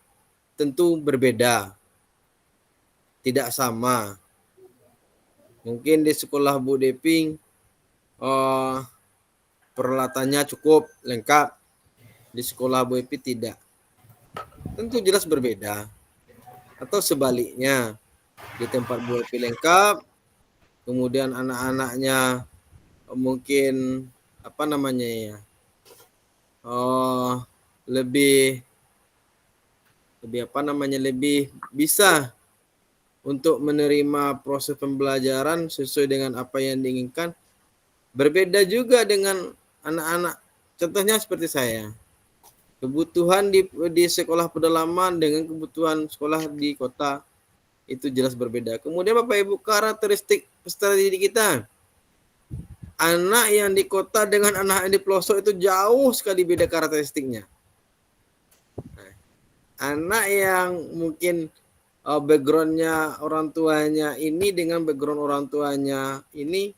tentu berbeda. Tidak sama. Mungkin di sekolah Bu Depi peralatannya cukup lengkap, di sekolah Bu Epi tidak. Tentu jelas berbeda. Atau sebaliknya, di tempat Bu Epi lengkap, kemudian anak-anaknya mungkin lebih bisa untuk menerima proses pembelajaran sesuai dengan apa yang diinginkan. Berbeda juga dengan anak-anak, contohnya seperti saya. Kebutuhan di sekolah pedalaman dengan kebutuhan sekolah di kota itu jelas berbeda. Kemudian Bapak Ibu, karakteristik peserta didik kita. Anak yang di kota dengan anak yang di pelosok itu jauh sekali beda karakteristiknya. Anak yang mungkin backgroundnya orang tuanya ini dengan background orang tuanya ini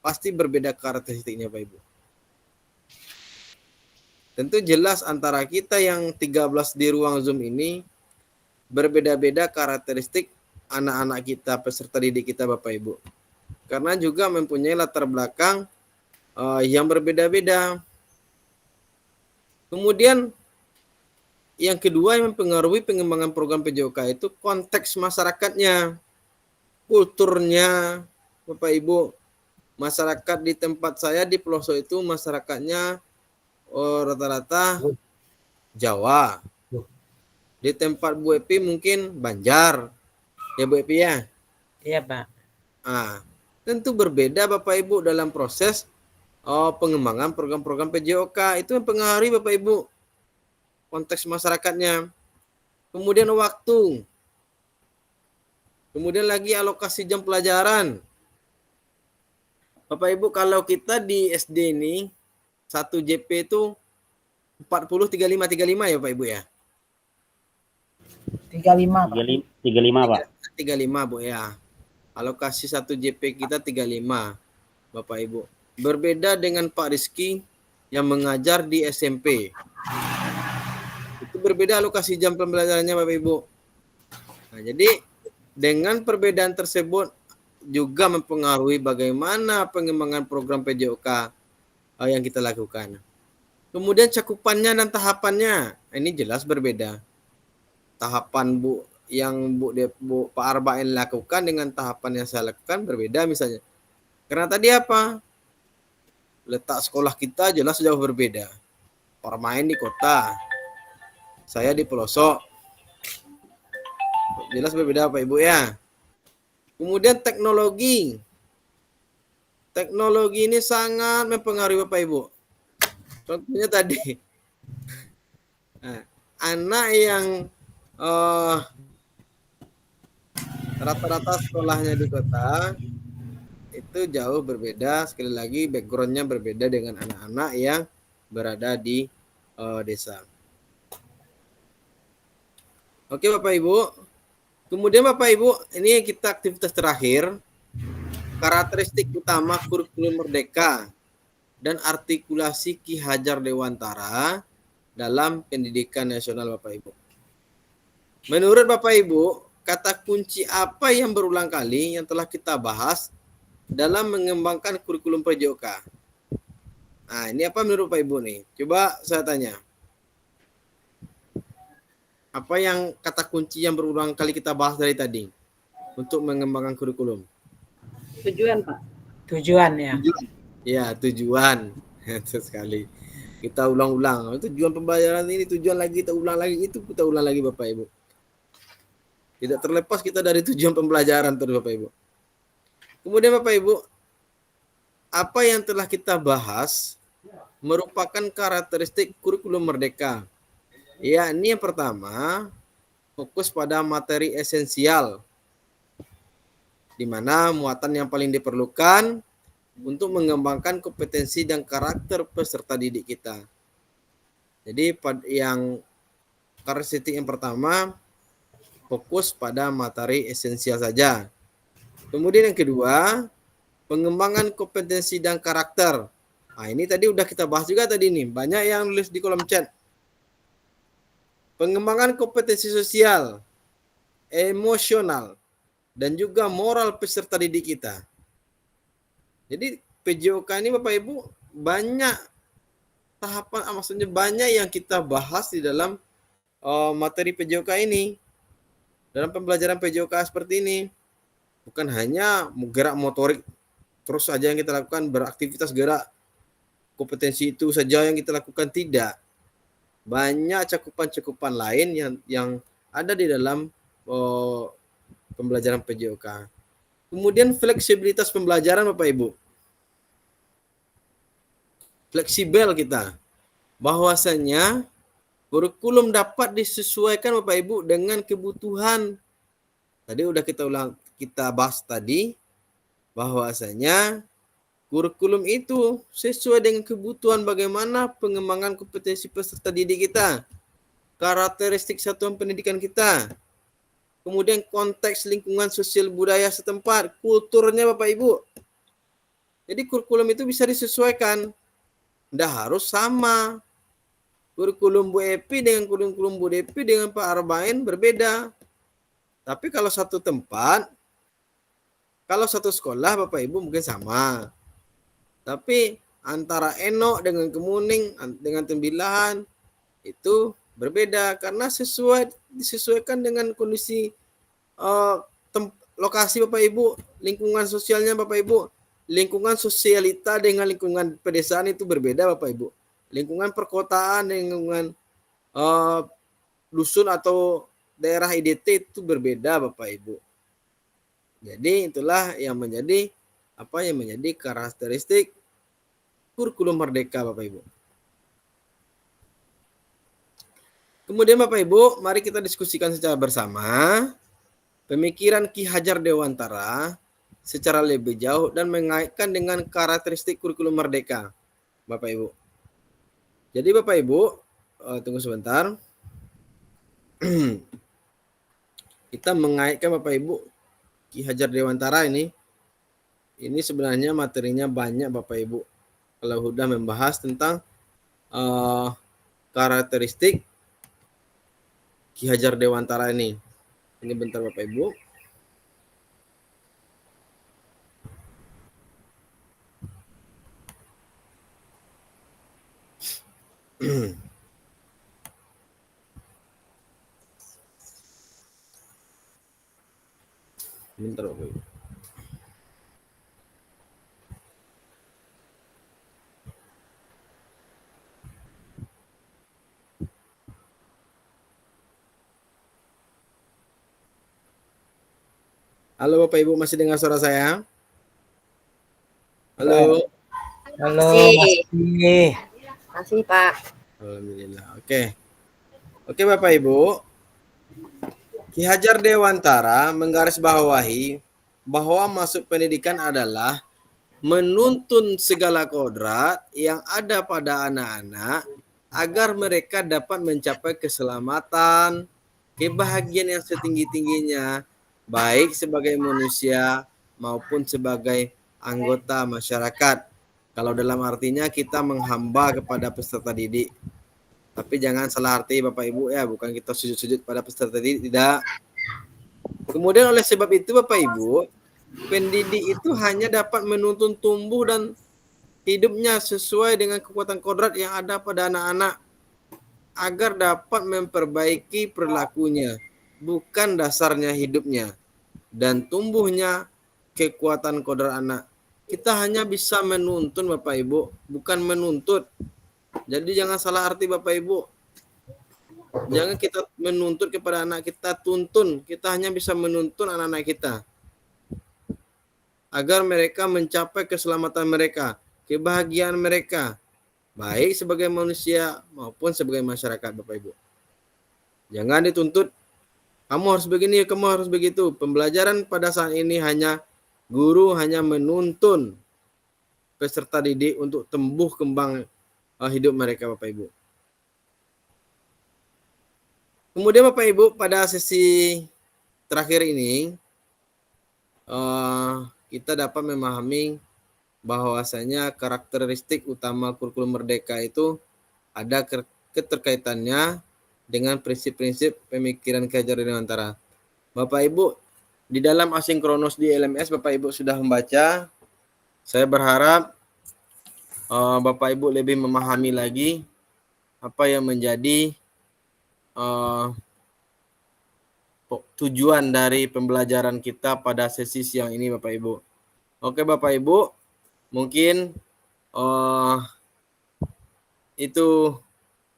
pasti berbeda karakteristiknya Pak Ibu. Tentu jelas antara kita yang 13 di ruang Zoom ini berbeda-beda karakteristik anak-anak kita, peserta didik kita Bapak Ibu. Karena juga mempunyai latar belakang yang berbeda-beda. Kemudian yang kedua yang mempengaruhi pengembangan program PJOK itu konteks masyarakatnya, kulturnya, Bapak Ibu. Masyarakat di tempat saya di pelosok itu masyarakatnya rata-rata Jawa. Di tempat Bu Epi mungkin Banjar. Ya Bu Epi ya? Iya Pak. Tentu berbeda Bapak Ibu dalam proses pengembangan program-program PJOK. Itu mempengaruhi Bapak Ibu konteks masyarakatnya. Kemudian waktu. Kemudian lagi alokasi jam pelajaran. Bapak Ibu kalau kita di SD ini 1 JP itu 35 ya Bapak Ibu ya? 35 Pak. 35 Pak. 35 Bu ya. Alokasi 1 JP kita 35 Bapak Ibu. Berbeda dengan Pak Rizky yang mengajar di SMP. Itu berbeda alokasi jam pembelajarannya Bapak Ibu. Nah, jadi dengan perbedaan tersebut juga mempengaruhi bagaimana pengembangan program PJOK yang kita lakukan. Kemudian cakupannya dan tahapannya, ini jelas berbeda. Tahapan yang Bu Pak Arba'in lakukan dengan tahapan yang saya lakukan berbeda misalnya. Karena tadi apa? Letak sekolah kita jelas jauh berbeda. Permain di kota, saya di pelosok. Jelas berbeda Pak Ibu ya. Kemudian teknologi. Teknologi ini sangat mempengaruhi Bapak Ibu. Contohnya tadi. Anak yang rata-rata sekolahnya di kota itu jauh berbeda. Sekali lagi backgroundnya berbeda dengan anak-anak yang berada di desa. Oke Bapak Ibu. Kemudian Bapak Ibu, ini kita aktivitas terakhir. Karakteristik utama kurikulum Merdeka dan artikulasi Ki Hajar Dewantara dalam pendidikan nasional Bapak Ibu. Menurut Bapak Ibu, kata kunci apa yang berulang kali yang telah kita bahas dalam mengembangkan kurikulum PJOK? Nah, ini apa menurut Bapak Ibu nih? Coba saya tanya. Apa yang kata kunci yang berulang kali kita bahas dari tadi untuk mengembangkan kurikulum? Tujuan, Pak. Tujuan ya. Ya, tujuan. Itu sekali. Kita ulang-ulang. Tujuan pembelajaran ini, tujuan lagi, kita ulang lagi. Itu kita ulang lagi Bapak Ibu. Tidak terlepas kita dari tujuan pembelajaran terus Bapak Ibu. Kemudian Bapak Ibu, apa yang telah kita bahas merupakan karakteristik kurikulum Merdeka. Ya, ini yang pertama, fokus pada materi esensial, di mana muatan yang paling diperlukan untuk mengembangkan kompetensi dan karakter peserta didik kita. Jadi yang karakteristik yang pertama, fokus pada materi esensial saja. Kemudian yang kedua, pengembangan kompetensi dan karakter. Nah, ini tadi udah kita bahas juga tadi nih, banyak yang nulis di kolom chat. Pengembangan kompetensi sosial, emosional, dan juga moral peserta didik kita. Jadi PJOK ini Bapak Ibu banyak tahapan, maksudnya banyak yang kita bahas di dalam materi PJOK ini. Dalam pembelajaran PJOK seperti ini. Bukan hanya gerak motorik terus saja yang kita lakukan, beraktivitas gerak kompetensi itu saja yang kita lakukan, tidak. Banyak cakupan-cakupan lain yang ada di dalam pembelajaran PJOK. Kemudian fleksibilitas pembelajaran Bapak Ibu. Fleksibel kita. Bahwasanya kurikulum dapat disesuaikan Bapak Ibu dengan kebutuhan. Tadi udah kita bahas tadi bahwasanya kurikulum itu sesuai dengan kebutuhan bagaimana pengembangan kompetensi peserta didik kita, karakteristik satuan pendidikan kita, kemudian konteks lingkungan sosial budaya setempat, kulturnya Bapak Ibu. Jadi kurikulum itu bisa disesuaikan, tidak harus sama. Kurikulum Bu Epi dengan kurikulum Bu Depi dengan Pak Arba'in berbeda. Tapi kalau satu tempat, kalau satu sekolah Bapak Ibu mungkin sama. Tapi antara Enok dengan Kemuning dengan Tembilahan itu berbeda karena disesuaikan dengan kondisi lokasi Bapak Ibu, lingkungan sosialnya Bapak Ibu. Lingkungan sosialita dengan lingkungan pedesaan itu berbeda Bapak Ibu. Lingkungan perkotaan dengan lingkungan dusun atau daerah IDT itu berbeda Bapak Ibu. Jadi itulah yang menjadi karakteristik kurikulum merdeka Bapak Ibu. Kemudian Bapak Ibu, mari kita diskusikan secara bersama pemikiran Ki Hajar Dewantara secara lebih jauh dan mengaitkan dengan karakteristik kurikulum merdeka Bapak Ibu. Jadi Bapak Ibu, tunggu sebentar. Kita mengaitkan Bapak Ibu Ki Hajar Dewantara ini sebenarnya materinya banyak Bapak Ibu. Kalau sudah membahas tentang karakteristik Ki Hajar Dewantara ini. Ini bentar Bapak Ibu. Bentar Bapak Ibu. Halo Bapak Ibu, masih dengar suara saya? Halo. Halo, Masih Pak. Alhamdulillah. Oke Bapak Ibu. Ki Hajar Dewantara menggarisbawahi bahwa masuk pendidikan adalah menuntun segala kodrat yang ada pada anak-anak agar mereka dapat mencapai keselamatan, kebahagiaan yang setinggi-tingginya, baik sebagai manusia maupun sebagai anggota masyarakat. Kalau dalam artinya kita menghamba kepada peserta didik. Tapi jangan salah arti Bapak Ibu ya, bukan kita sujud-sujud pada peserta didik, tidak. Kemudian oleh sebab itu Bapak Ibu, pendidik itu hanya dapat menuntun tumbuh dan hidupnya sesuai dengan kekuatan kodrat yang ada pada anak-anak agar dapat memperbaiki perilakunya, bukan dasarnya hidupnya dan tumbuhnya kekuatan kodrat anak. Kita hanya bisa menuntun Bapak Ibu, bukan menuntut. Jadi jangan salah arti Bapak Ibu. Jangan kita menuntut kepada anak kita, tuntun. Kita hanya bisa menuntun anak-anak kita agar mereka mencapai keselamatan mereka, kebahagiaan mereka, baik sebagai manusia maupun sebagai masyarakat Bapak Ibu. Jangan dituntut, kamu harus begini, kamu harus begitu. Pembelajaran pada saat ini guru hanya menuntun peserta didik untuk tumbuh kembang hidup mereka Bapak Ibu. Kemudian Bapak Ibu, pada sesi terakhir ini kita dapat memahami bahwasanya karakteristik utama kurikulum merdeka itu ada keterkaitannya dengan prinsip-prinsip pemikiran Ki Hajar Dewantara. Bapak Ibu, di dalam asinkronus di LMS Bapak Ibu sudah membaca. Saya berharap Bapak Ibu lebih memahami lagi apa yang menjadi tujuan dari pembelajaran kita pada sesi siang ini Bapak Ibu. Oke Bapak Ibu, mungkin itu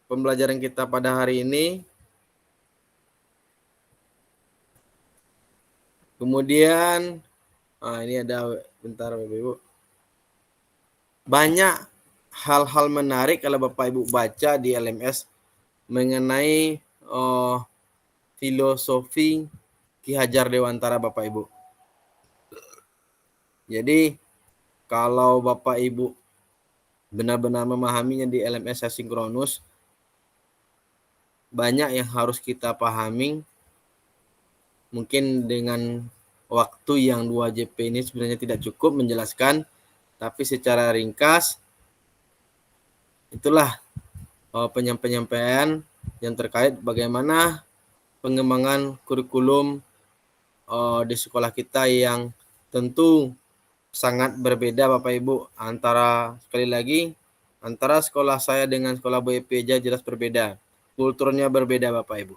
pembelajaran kita pada hari ini. Kemudian ini ada bentar Bapak Ibu. Banyak hal-hal menarik kalau Bapak Ibu baca di LMS mengenai filosofi Ki Hajar Dewantara Bapak Ibu. Jadi kalau Bapak Ibu benar-benar memahaminya di LMS asinkronus, banyak yang harus kita pahami. Mungkin dengan waktu yang 2 JP ini sebenarnya tidak cukup menjelaskan, tapi secara ringkas itulah penyampaian yang terkait bagaimana pengembangan kurikulum di sekolah kita yang tentu sangat berbeda Bapak Ibu. Sekali lagi, antara sekolah saya dengan sekolah Bu Epi aja jelas berbeda. Kulturnya berbeda Bapak Ibu.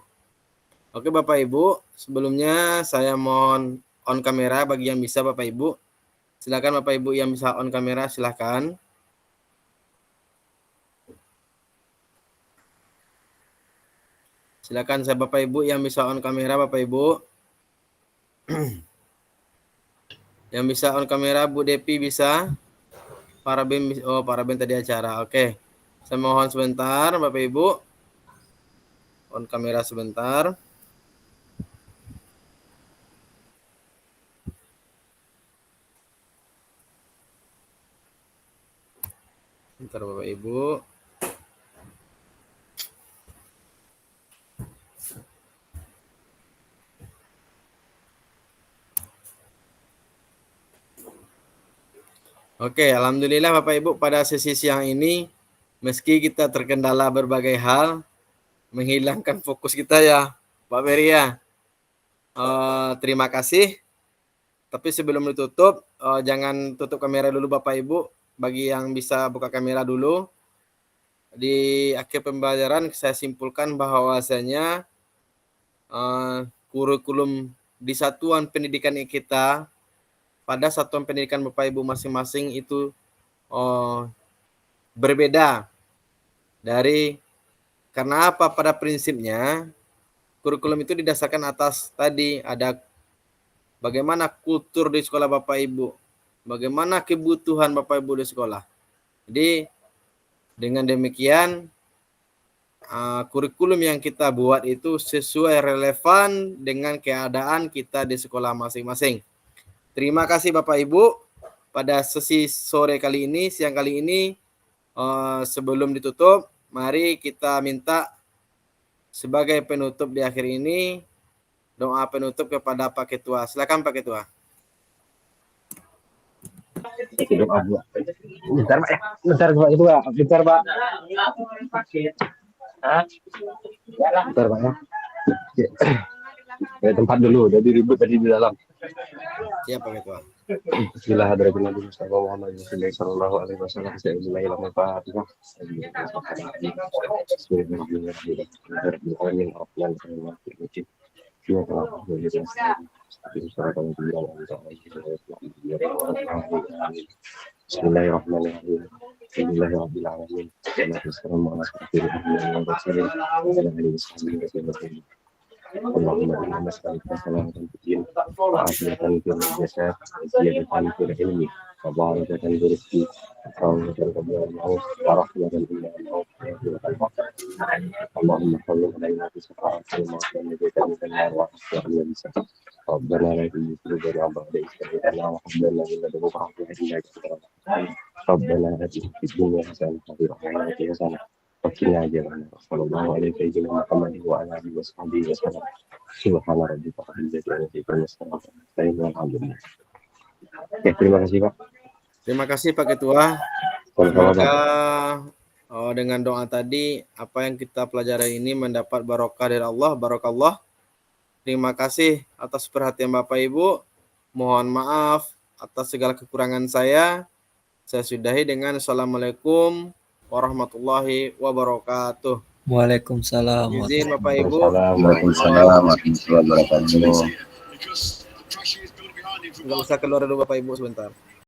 Oke Bapak Ibu, sebelumnya saya mohon on kamera bagi yang bisa Bapak Ibu. Silakan Bapak Ibu yang bisa on kamera, silakan. Silakan saya Bapak Ibu yang bisa on kamera Bapak Ibu. Yang bisa on kamera Bu Depi bisa. Para BEM, para BEM tadi acara. Oke. Saya mohon sebentar Bapak Ibu. On kamera sebentar. Bentar Bapak Ibu. Oke, alhamdulillah Bapak Ibu pada sesi siang ini meski kita terkendala berbagai hal menghilangkan fokus kita ya Pak Ferry ya. Terima kasih. Tapi sebelum ditutup jangan tutup kamera dulu Bapak Ibu. Bagi yang bisa buka kamera dulu. Di akhir pembelajaran saya simpulkan bahwasanya kurikulum di satuan pendidikan kita pada satuan pendidikan Bapak Ibu masing-masing itu berbeda dari karena apa? Pada prinsipnya kurikulum itu didasarkan atas tadi ada bagaimana kultur di sekolah Bapak Ibu, bagaimana kebutuhan Bapak Ibu di sekolah. Jadi dengan demikian kurikulum yang kita buat itu sesuai relevan dengan keadaan kita di sekolah masing-masing. Terima kasih Bapak Ibu pada sesi sore kali ini, siang kali ini. Sebelum ditutup, mari kita minta sebagai penutup di akhir ini doa penutup kepada Pak Ketua. Silakan Pak Ketua. Bentar Pak, bentar Pak Ketua, bentar Pak. Bentar Pak ya. Tempat dulu, jadi ribut tadi di dalam. Siapa Ketua? Bismillahirrahmanirrahim. Muhammad sallallahu alaihi wasallam. Bismillahirrahmanirrahim. Allahumma inna nas'aluka salamatan fid din wa afiyatan fil jasad wa ziyadatan fil ilmi wa barakatan fil rizqi wa rahmatan fil maut. Allahumma salli ala sayyidina Muhammad wa ala alihi ربنا لا تزغ قلوبنا بعد إذ هديتنا وهب لنا من لدنك رحمة إنك أنت الوهاب ربنا آتنا في الدنيا حسنة وفي الآخرة حسنة وقنا عذاب النار صلى الله عليه سيدنا محمد وعلى آله وصحبه وسلم سبحان ربك رب العزة عما يصفون والحمدلله. Ya, terima kasih Pak. Terima kasih Pak Ketua. Semoga dengan doa tadi apa yang kita pelajari ini mendapat barokah dari Allah, barokallah. Terima kasih atas perhatian Bapak Ibu. Mohon maaf atas segala kekurangan saya. Saya sudahi dengan Assalamualaikum warahmatullahi wabarakatuh. Waalaikumsalam. Izin Bapak Ibu. Waalaikumsalam warahmatullahi wabarakatuh. Nggak usah keluar dulu Bapak Ibu sebentar.